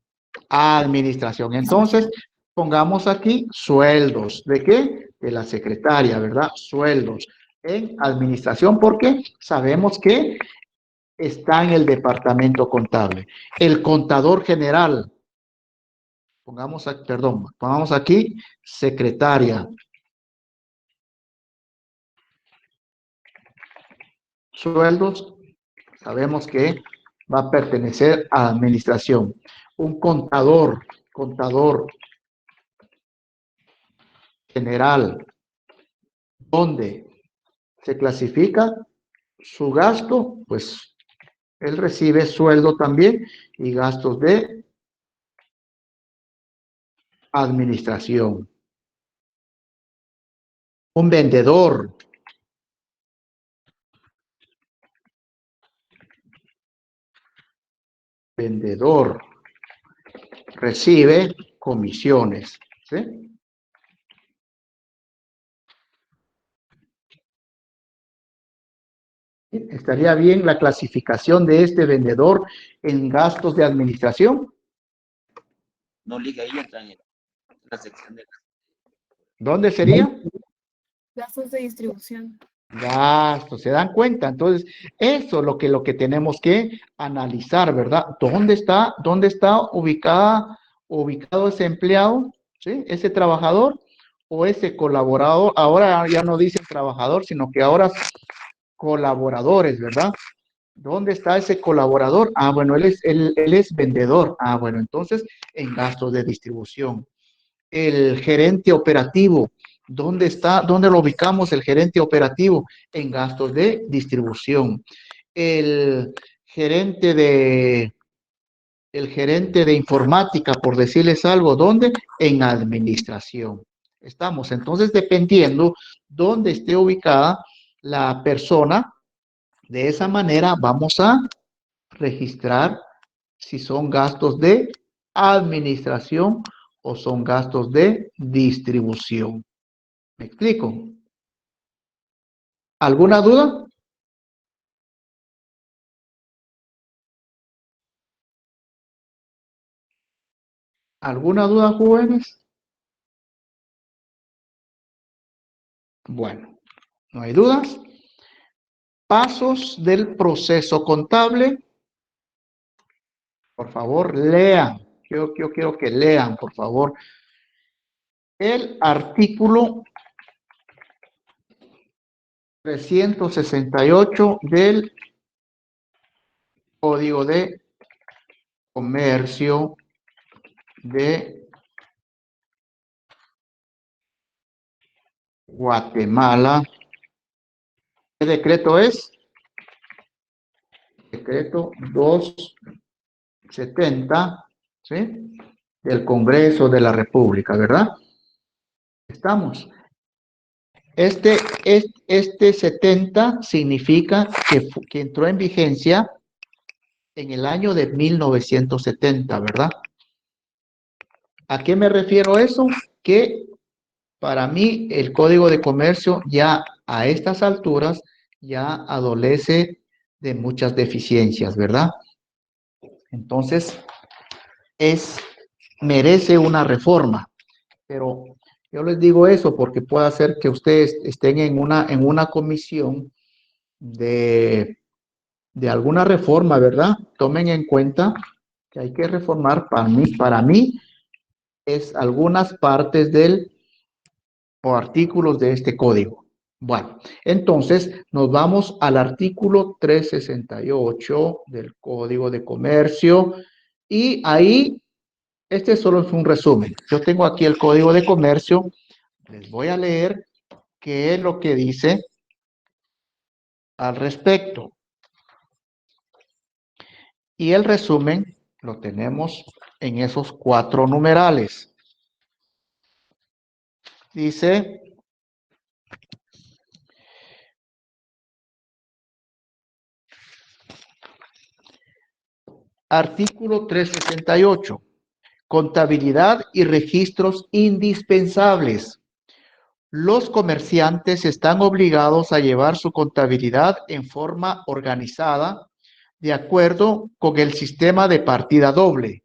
Administración. Entonces, pongamos aquí sueldos. ¿De qué? De la secretaria, ¿verdad? Sueldos en administración, porque sabemos que está en el departamento contable. El contador general, pongamos aquí, perdón, pongamos aquí secretaria. Sueldos, sabemos que va a pertenecer a administración. Un contador general, ¿dónde se clasifica su gasto? Pues él recibe sueldo también y gastos de administración. Un vendedor. Vendedor recibe comisiones, ¿sí? ¿Estaría bien la clasificación de este vendedor en gastos de administración? No liga ahí, entra en la sección de... ¿Dónde sería? Gastos de distribución. Gastos, ¿se dan cuenta? Entonces, eso es lo que tenemos que analizar, ¿verdad? ¿Dónde está ubicado ese empleado, ¿sí? Ese trabajador o ese colaborador. Ahora ya no dicen trabajador, sino que ahora colaboradores, ¿verdad? ¿Dónde está ese colaborador? Ah, bueno, él es vendedor. Ah, bueno, entonces en gastos de distribución. El gerente operativo, ¿dónde está? ¿Dónde lo ubicamos el gerente operativo? En gastos de distribución. El gerente de informática, por decirles algo, ¿dónde? En administración. Estamos, entonces, dependiendo dónde esté ubicada la persona, de esa manera vamos a registrar si son gastos de administración o son gastos de distribución. ¿Me explico? ¿Alguna duda? ¿Alguna duda, jóvenes? Bueno, no hay dudas. Pasos del proceso contable. Por favor, lean. Yo quiero que lean, por favor, el artículo 368 del Código de Comercio de Guatemala. ¿Qué decreto es? Decreto 270, ¿sí? Del Congreso de la República, ¿verdad? Estamos. Este 70 significa que entró en vigencia en el año de 1970, ¿verdad? ¿A qué me refiero eso? Que para mí el Código de Comercio ya a estas alturas ya adolece de muchas deficiencias, ¿verdad? Entonces, merece una reforma, pero yo les digo eso porque puede hacer que ustedes estén en una comisión de alguna reforma, ¿verdad? Tomen en cuenta que hay que reformar para mí es algunas partes o artículos de este código. Bueno, entonces nos vamos al artículo 368 del Código de Comercio y ahí, este solo es un resumen. Yo tengo aquí el Código de Comercio, les voy a leer qué es lo que dice al respecto. Y el resumen lo tenemos en esos 4 numerales. Dice: artículo 368. Contabilidad y registros indispensables. Los comerciantes están obligados a llevar su contabilidad en forma organizada, de acuerdo con el sistema de partida doble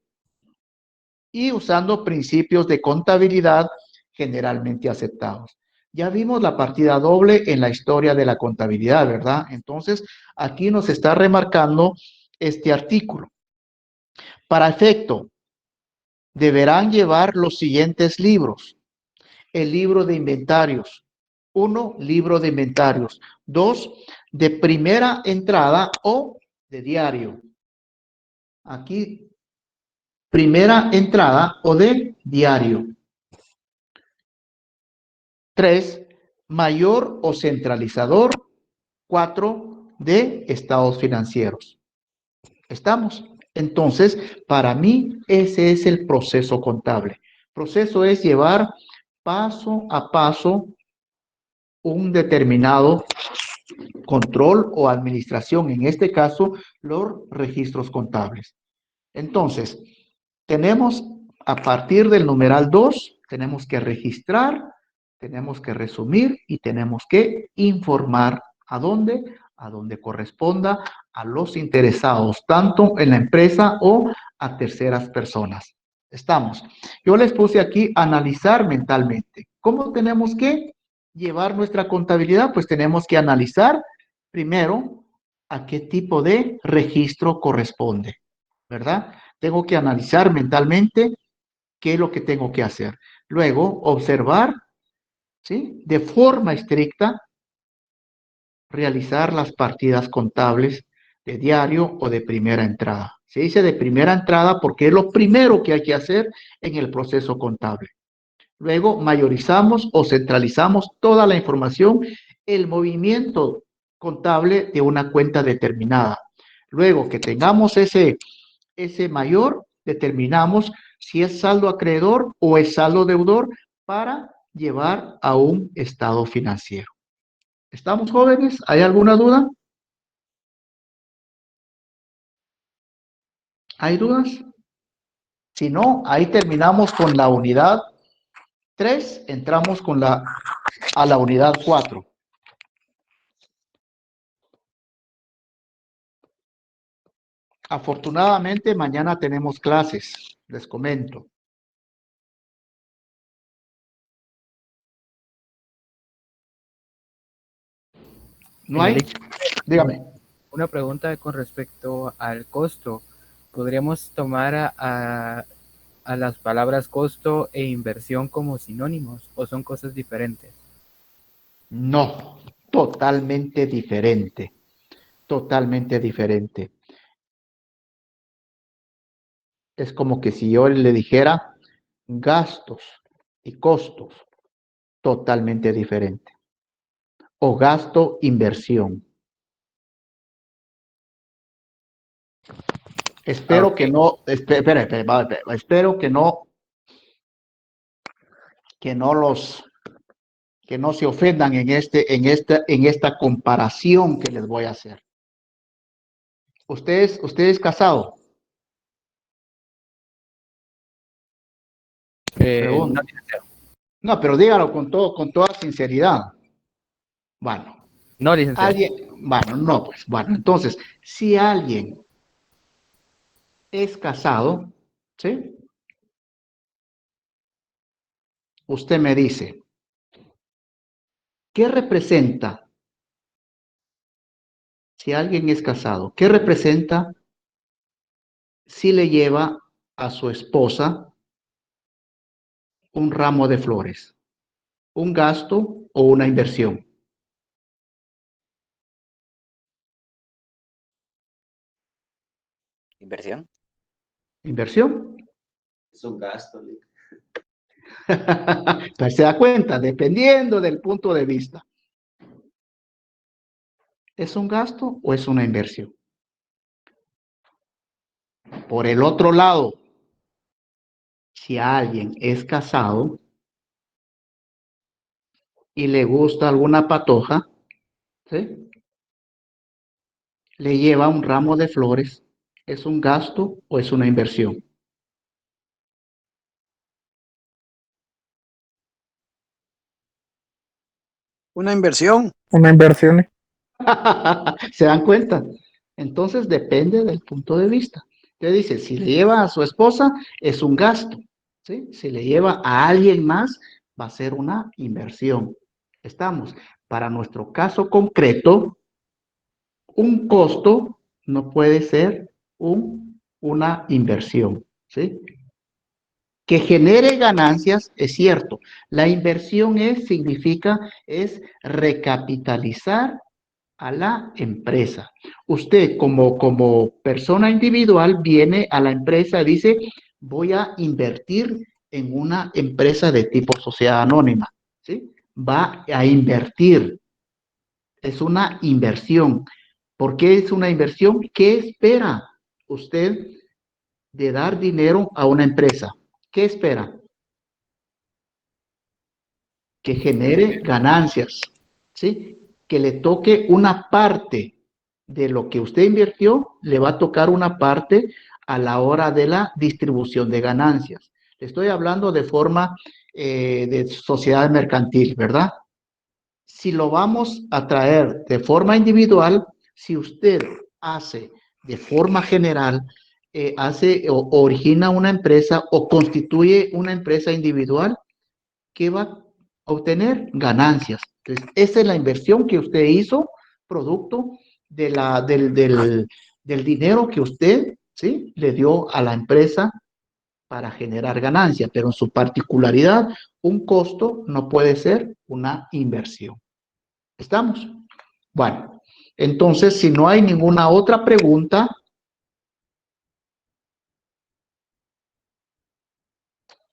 y usando principios de contabilidad generalmente aceptados. Ya vimos la partida doble en la historia de la contabilidad, ¿verdad? Entonces, aquí nos está remarcando este artículo. Para efecto, deberán llevar los siguientes libros. El libro de inventarios. 1, libro de inventarios. 2, de primera entrada o de diario. Aquí, primera entrada o de diario. 3, mayor o centralizador. 4, de estados financieros. ¿Estamos? Entonces, para mí, ese es el proceso contable. Proceso es llevar paso a paso un determinado control o administración, en este caso, los registros contables. Entonces, tenemos a partir del numeral 2, tenemos que registrar, tenemos que resumir y tenemos que informar a dónde corresponda a los interesados, tanto en la empresa o a terceras personas. Estamos. Yo les puse aquí analizar mentalmente. ¿Cómo tenemos que llevar nuestra contabilidad? Pues tenemos que analizar primero a qué tipo de registro corresponde, ¿verdad? Tengo que analizar mentalmente qué es lo que tengo que hacer. Luego, observar, ¿sí? De forma estricta, realizar las partidas contables de diario o de primera entrada. Se dice de primera entrada porque es lo primero que hay que hacer en el proceso contable. Luego, mayorizamos o centralizamos toda la información, el movimiento contable de una cuenta determinada. Luego que tengamos ese mayor, determinamos si es saldo acreedor o es saldo deudor para llevar a un estado financiero. ¿Estamos, jóvenes? ¿Hay alguna duda? ¿Hay dudas? Si no, ahí terminamos con la unidad 3, entramos a la unidad 4. Afortunadamente, mañana tenemos clases, les comento. ¿No hay? Dígame. Una pregunta con respecto al costo. ¿Podríamos tomar a las palabras costo e inversión como sinónimos o son cosas diferentes? No, totalmente diferente. Totalmente diferente. Es como que si yo le dijera gastos y costos, totalmente diferente. O gasto, inversión. Espero que no, espera, espero que no se ofendan en esta comparación que les voy a hacer. ¿Usted es casado? No, pero dígalo con toda sinceridad. Bueno. No, licenciado. Bueno, entonces, si alguien es casado, ¿sí? Usted me dice, ¿qué representa? Si alguien es casado, ¿qué representa si le lleva a su esposa un ramo de flores? ¿Un gasto o una inversión? ¿Inversión? ¿Inversión? Es un gasto. Entonces se da cuenta, dependiendo del punto de vista. ¿Es un gasto o es una inversión? Por el otro lado, si alguien es casado y le gusta alguna patoja, ¿sí? Le lleva un ramo de flores, ¿es un gasto o es una inversión? Una inversión. Una inversión. ¿Se dan cuenta? Entonces depende del punto de vista. Te dice, si le lleva a su esposa, es un gasto, ¿sí? Si le lleva a alguien más, va a ser una inversión. Estamos. Para nuestro caso concreto, un costo no puede ser una inversión, ¿sí? Que genere ganancias, es cierto. La inversión significa recapitalizar a la empresa. Usted como persona individual viene a la empresa y dice, voy a invertir en una empresa de tipo sociedad anónima, ¿sí? Va a invertir. Es una inversión. ¿Por qué es una inversión? ¿Qué espera usted de dar dinero a una empresa? ¿Qué espera? Que genere ganancias, ¿sí? Que le toque una parte de lo que usted invirtió, le va a tocar una parte a la hora de la distribución de ganancias. Le estoy hablando de forma de sociedad mercantil, ¿verdad? Si lo vamos a traer de forma individual, si usted hace de forma general, origina una empresa o constituye una empresa individual, ¿qué va a obtener? Ganancias. Entonces, esa es la inversión que usted hizo, producto del dinero que usted, ¿sí?, le dio a la empresa para generar ganancias, pero en su particularidad, un costo no puede ser una inversión. ¿Estamos? Bueno, entonces, si no hay ninguna otra pregunta,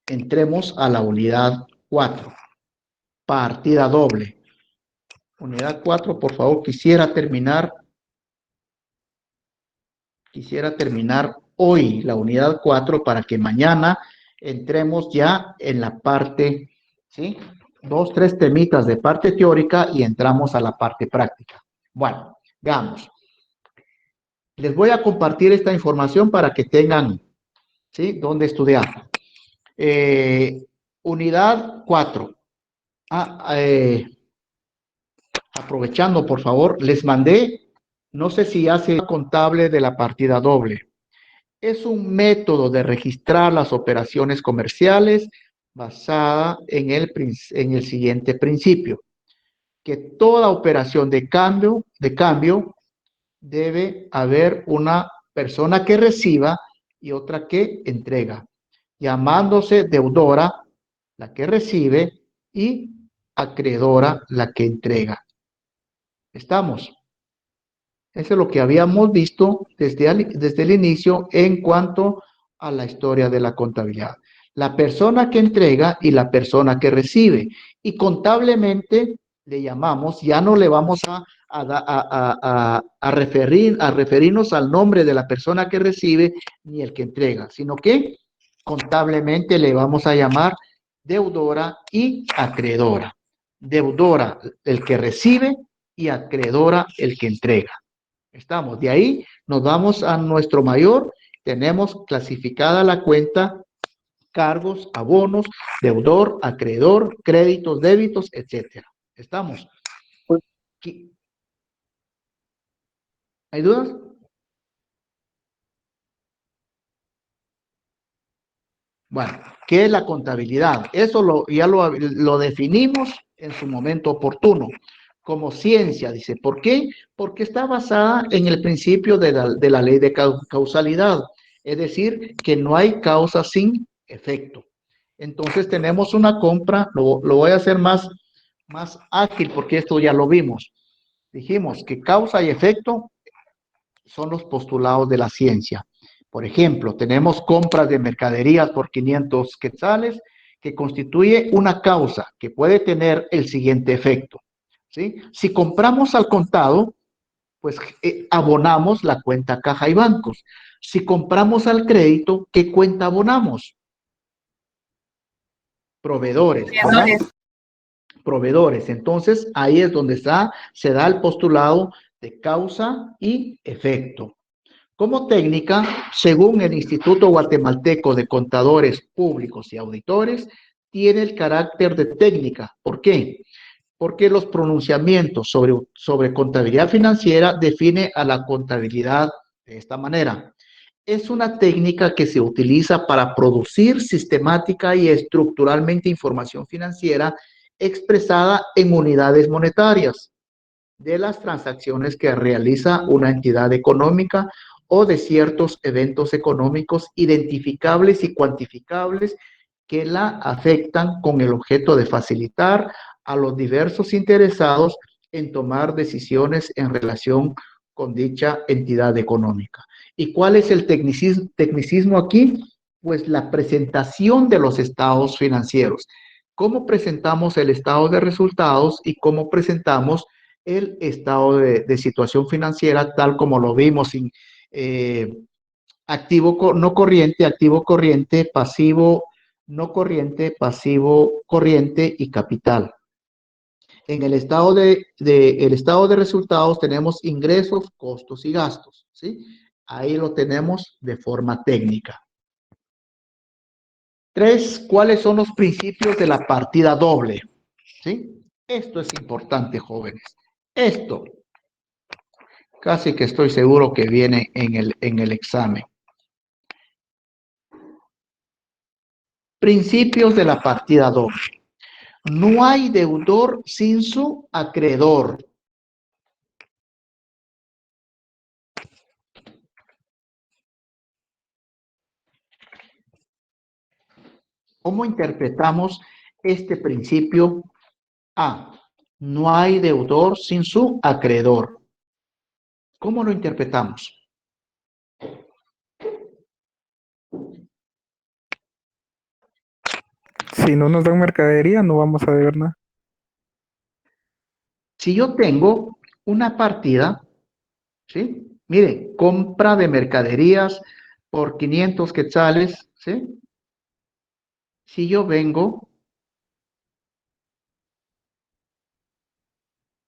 entremos a la unidad 4, partida doble. Unidad 4, por favor, quisiera terminar hoy la unidad 4 para que mañana entremos ya en la parte, ¿sí? 2, 3 temitas de parte teórica y entramos a la parte práctica. Bueno, veamos. Les voy a compartir esta información para que tengan, ¿sí?, dónde estudiar. Unidad 4. Aprovechando, por favor, les mandé, no sé si hace contable de la partida doble. Es un método de registrar las operaciones comerciales basada en el siguiente principio, que toda operación de cambio debe haber una persona que reciba y otra que entrega, llamándose deudora la que recibe y acreedora la que entrega. ¿Estamos? Eso es lo que habíamos visto desde el inicio en cuanto a la historia de la contabilidad. La persona que entrega y la persona que recibe. Y contablemente le llamamos, ya no le vamos a referirnos al nombre de la persona que recibe ni el que entrega, sino que contablemente le vamos a llamar deudora y acreedora. Deudora el que recibe y acreedora el que entrega. Estamos, de ahí nos vamos a nuestro mayor, tenemos clasificada la cuenta, cargos, abonos, deudor, acreedor, créditos, débitos, etcétera. Estamos. ¿Hay dudas? Bueno, ¿qué es la contabilidad? Eso ya lo definimos en su momento oportuno, como ciencia, dice. ¿Por qué? Porque está basada en el principio de la ley de causalidad, es decir, que no hay causa sin efecto. Entonces tenemos una compra, lo voy a hacer más ágil porque esto ya lo vimos. Dijimos que causa y efecto son los postulados de la ciencia. Por ejemplo, tenemos compras de mercaderías por 500 quetzales que constituye una causa que puede tener el siguiente efecto, ¿sí? Si compramos al contado, pues abonamos la cuenta caja y bancos. Si compramos al crédito, ¿qué cuenta abonamos? Proveedores, ¿verdad? Proveedores. Entonces, ahí es donde se da el postulado de causa y efecto. Como técnica, según el Instituto Guatemalteco de Contadores Públicos y Auditores, tiene el carácter de técnica. ¿Por qué? Porque los pronunciamientos sobre contabilidad financiera define a la contabilidad de esta manera. Es una técnica que se utiliza para producir sistemática y estructuralmente información financiera expresada en unidades monetarias de las transacciones que realiza una entidad económica o de ciertos eventos económicos identificables y cuantificables que la afectan con el objeto de facilitar a los diversos interesados en tomar decisiones en relación con dicha entidad económica. ¿Y cuál es el tecnicismo aquí? Pues la presentación de los estados financieros. ¿Cómo presentamos el estado de resultados y cómo presentamos el estado de situación financiera tal como lo vimos activo no corriente, activo corriente, pasivo no corriente, pasivo corriente y capital? En el estado el estado de resultados tenemos ingresos, costos y gastos, ¿sí? Ahí lo tenemos de forma técnica. 3, ¿cuáles son los principios de la partida doble? ¿Sí? Esto es importante, jóvenes. Esto casi que estoy seguro que viene en el examen. Principios de la partida doble. No hay deudor sin su acreedor. ¿Cómo interpretamos este principio? A. No hay deudor sin su acreedor. ¿Cómo lo interpretamos? Si no nos dan mercadería, no vamos a deber nada. Si yo tengo una partida, ¿sí? Miren, compra de mercaderías por 500 quetzales, ¿sí? Si yo vengo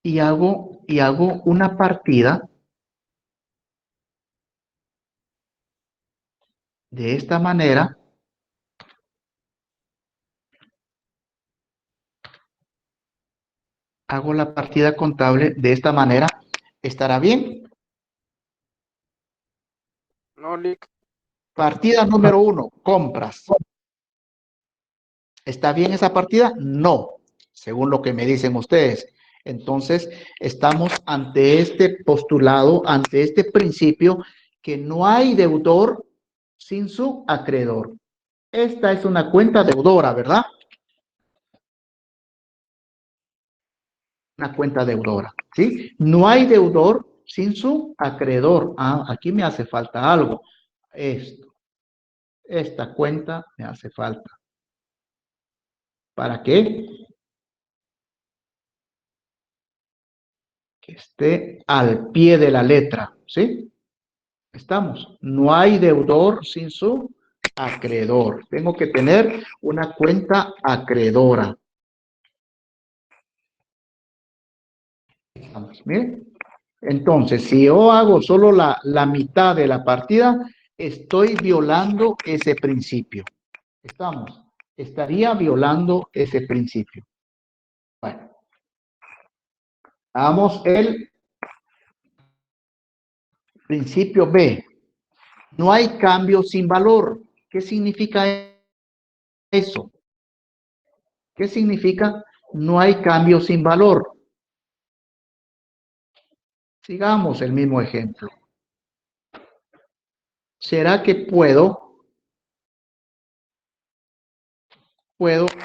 y hago una partida De esta manera, hago la partida contable de esta manera. ¿Estará bien? No, Lick. Partida número 1, compras. ¿Está bien esa partida? No, según lo que me dicen ustedes. Entonces, estamos ante este postulado, ante este principio, que no hay deudor sin su acreedor. Esta es una cuenta deudora, ¿verdad? Una cuenta deudora, ¿sí? No hay deudor sin su acreedor. Ah, aquí me hace falta algo. Esta cuenta me hace falta. ¿Para qué? Que esté al pie de la letra, ¿sí? Estamos. No hay deudor sin su acreedor. Tengo que tener una cuenta acreedora. Vamos, miren. Entonces, si yo hago solo la mitad de la partida, estoy violando ese principio. Estamos. Estaría violando ese principio. Bueno. Damos el principio B. No hay cambio sin valor. ¿Qué significa eso? ¿Qué significa no hay cambio sin valor? Sigamos el mismo ejemplo. ¿Será que puedo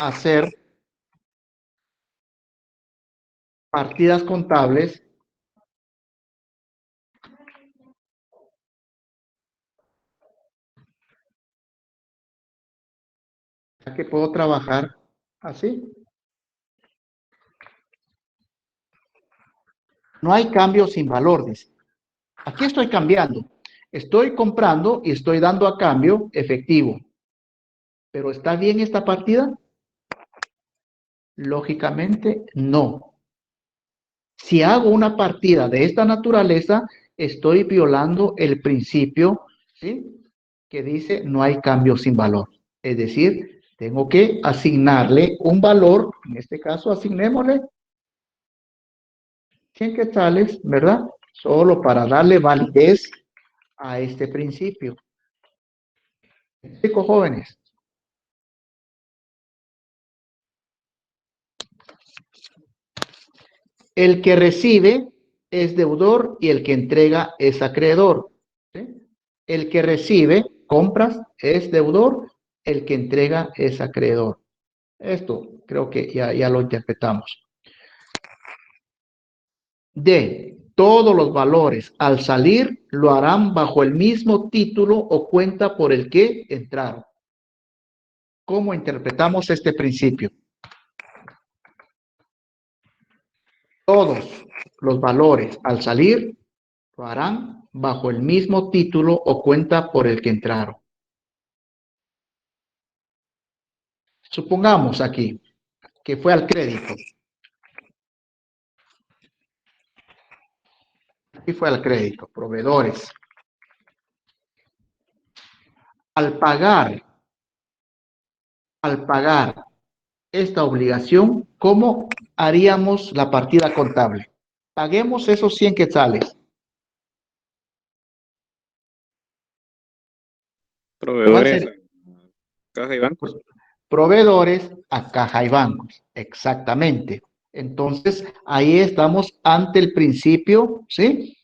hacer partidas contables? ¿Será que puedo trabajar así? No hay cambio sin valor, dice. Aquí estoy cambiando. Estoy comprando y estoy dando a cambio efectivo. ¿Pero está bien esta partida? Lógicamente, no. Si hago una partida de esta naturaleza, estoy violando el principio, ¿sí?, que dice no hay cambio sin valor. Es decir, tengo que asignarle un valor, en este caso asignémosle 100 quetzales, ¿verdad? Solo para darle validez a este principio. Chicos jóvenes. El que recibe es deudor y el que entrega es acreedor, ¿sí? El que recibe compras es deudor, el que entrega es acreedor. Esto creo que ya lo interpretamos. D. Todos los valores al salir lo harán bajo el mismo título o cuenta por el que entraron. ¿Cómo interpretamos este principio? Todos los valores al salir lo harán bajo el mismo título o cuenta por el que entraron. Supongamos aquí que fue al crédito. Aquí fue al crédito, proveedores. Al pagar esta obligación, ¿cómo haríamos la partida contable? Paguemos esos 100 quetzales. Proveedores, caja y bancos. Proveedores a caja y bancos, exactamente. Entonces, ahí estamos ante el principio, ¿sí?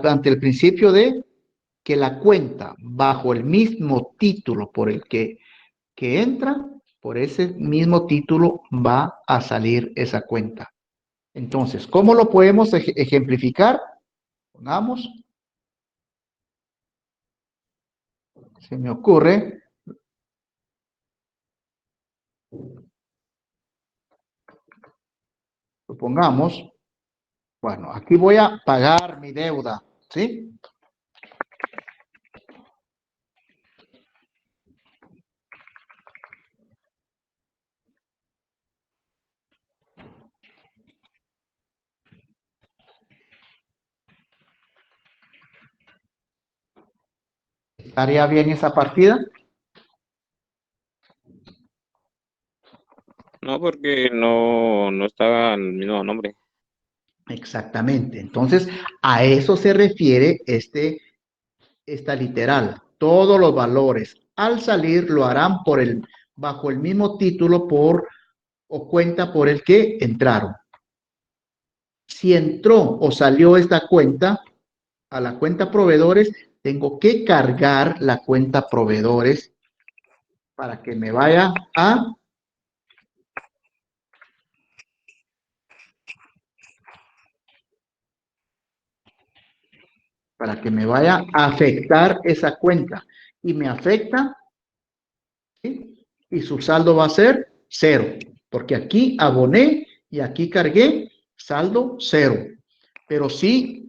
Ante el principio de que la cuenta bajo el mismo título por el que entra, por ese mismo título va a salir esa cuenta. Entonces, ¿cómo lo podemos ejemplificar? Pongamos. Se me ocurre. Supongamos. Bueno, aquí voy a pagar mi deuda, ¿sí? ¿Estaría bien esa partida? No, porque no está el mismo nombre. Exactamente. Entonces, a eso se refiere esta literal. Todos los valores al salir lo harán bajo el mismo título o cuenta por el que entraron. Si entró o salió esta cuenta a la cuenta proveedores, tengo que cargar la cuenta proveedores para que me vaya a afectar esa cuenta. Y me afecta, ¿sí? Y su saldo va a ser 0, porque aquí aboné y aquí cargué saldo 0. Pero si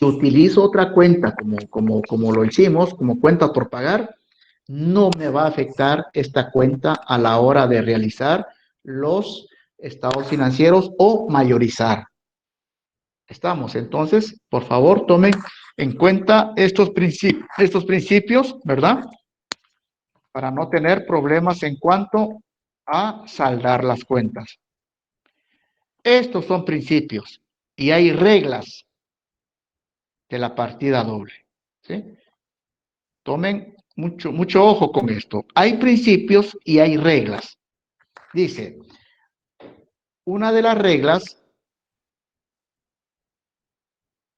utilizo otra cuenta como lo hicimos, como cuenta por pagar, no me va a afectar esta cuenta a la hora de realizar los estados financieros o mayorizar. Estamos, entonces, por favor, tomen en cuenta estos principios, ¿verdad? Para no tener problemas en cuanto a saldar las cuentas. Estos son principios y hay reglas de la partida doble, ¿sí? Tomen mucho ojo con esto. Hay principios y hay reglas. Dice, una de las reglas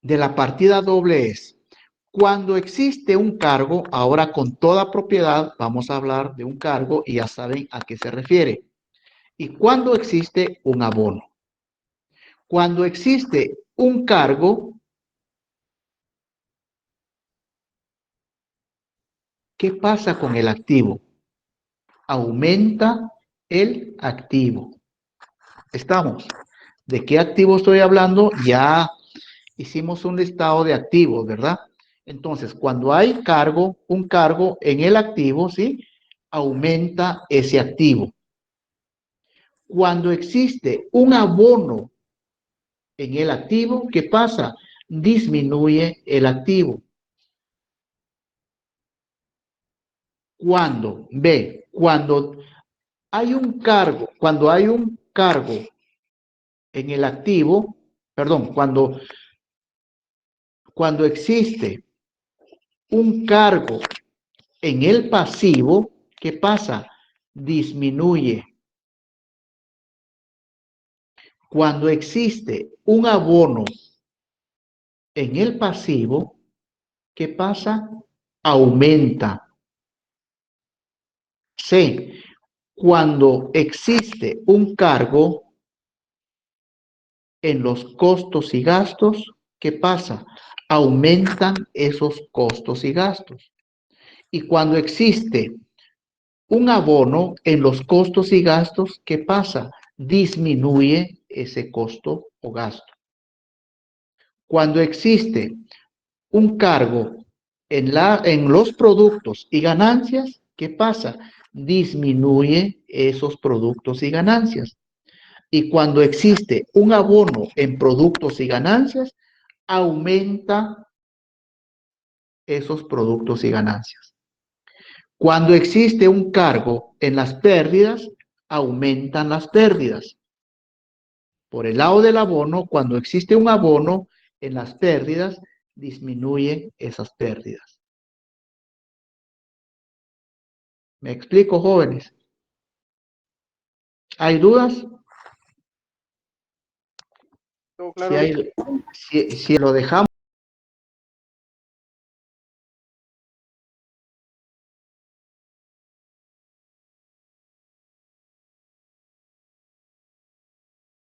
de la partida doble es, cuando existe un cargo, ahora con toda propiedad, vamos a hablar de un cargo y ya saben a qué se refiere. Y cuando existe un abono. Cuando existe un cargo, ¿qué pasa con el activo? Aumenta el activo. ¿Estamos? ¿De qué activo estoy hablando? Ya hicimos un listado de activos, ¿verdad? Entonces, cuando hay un cargo en el activo, ¿sí? Aumenta ese activo. Cuando existe un abono en el activo, ¿qué pasa? Disminuye el activo. Cuando hay un cargo en el activo, perdón, cuando existe un cargo en el pasivo, ¿qué pasa? Disminuye. Cuando existe un abono en el pasivo, ¿qué pasa? Aumenta. C. Cuando existe un cargo en los costos y gastos, ¿qué pasa? Aumentan esos costos y gastos. Y cuando existe un abono en los costos y gastos, ¿qué pasa? Disminuye ese costo o gasto. Cuando existe un cargo en los productos y ganancias, ¿qué pasa? Disminuye esos productos y ganancias. Y cuando existe un abono en productos y ganancias, aumenta esos productos y ganancias. Cuando existe un cargo en las pérdidas, aumentan las pérdidas. Por el lado del abono, cuando existe un abono en las pérdidas, disminuyen esas pérdidas. ¿Me explico, jóvenes? ¿Hay dudas? Todo claro. Si lo dejamos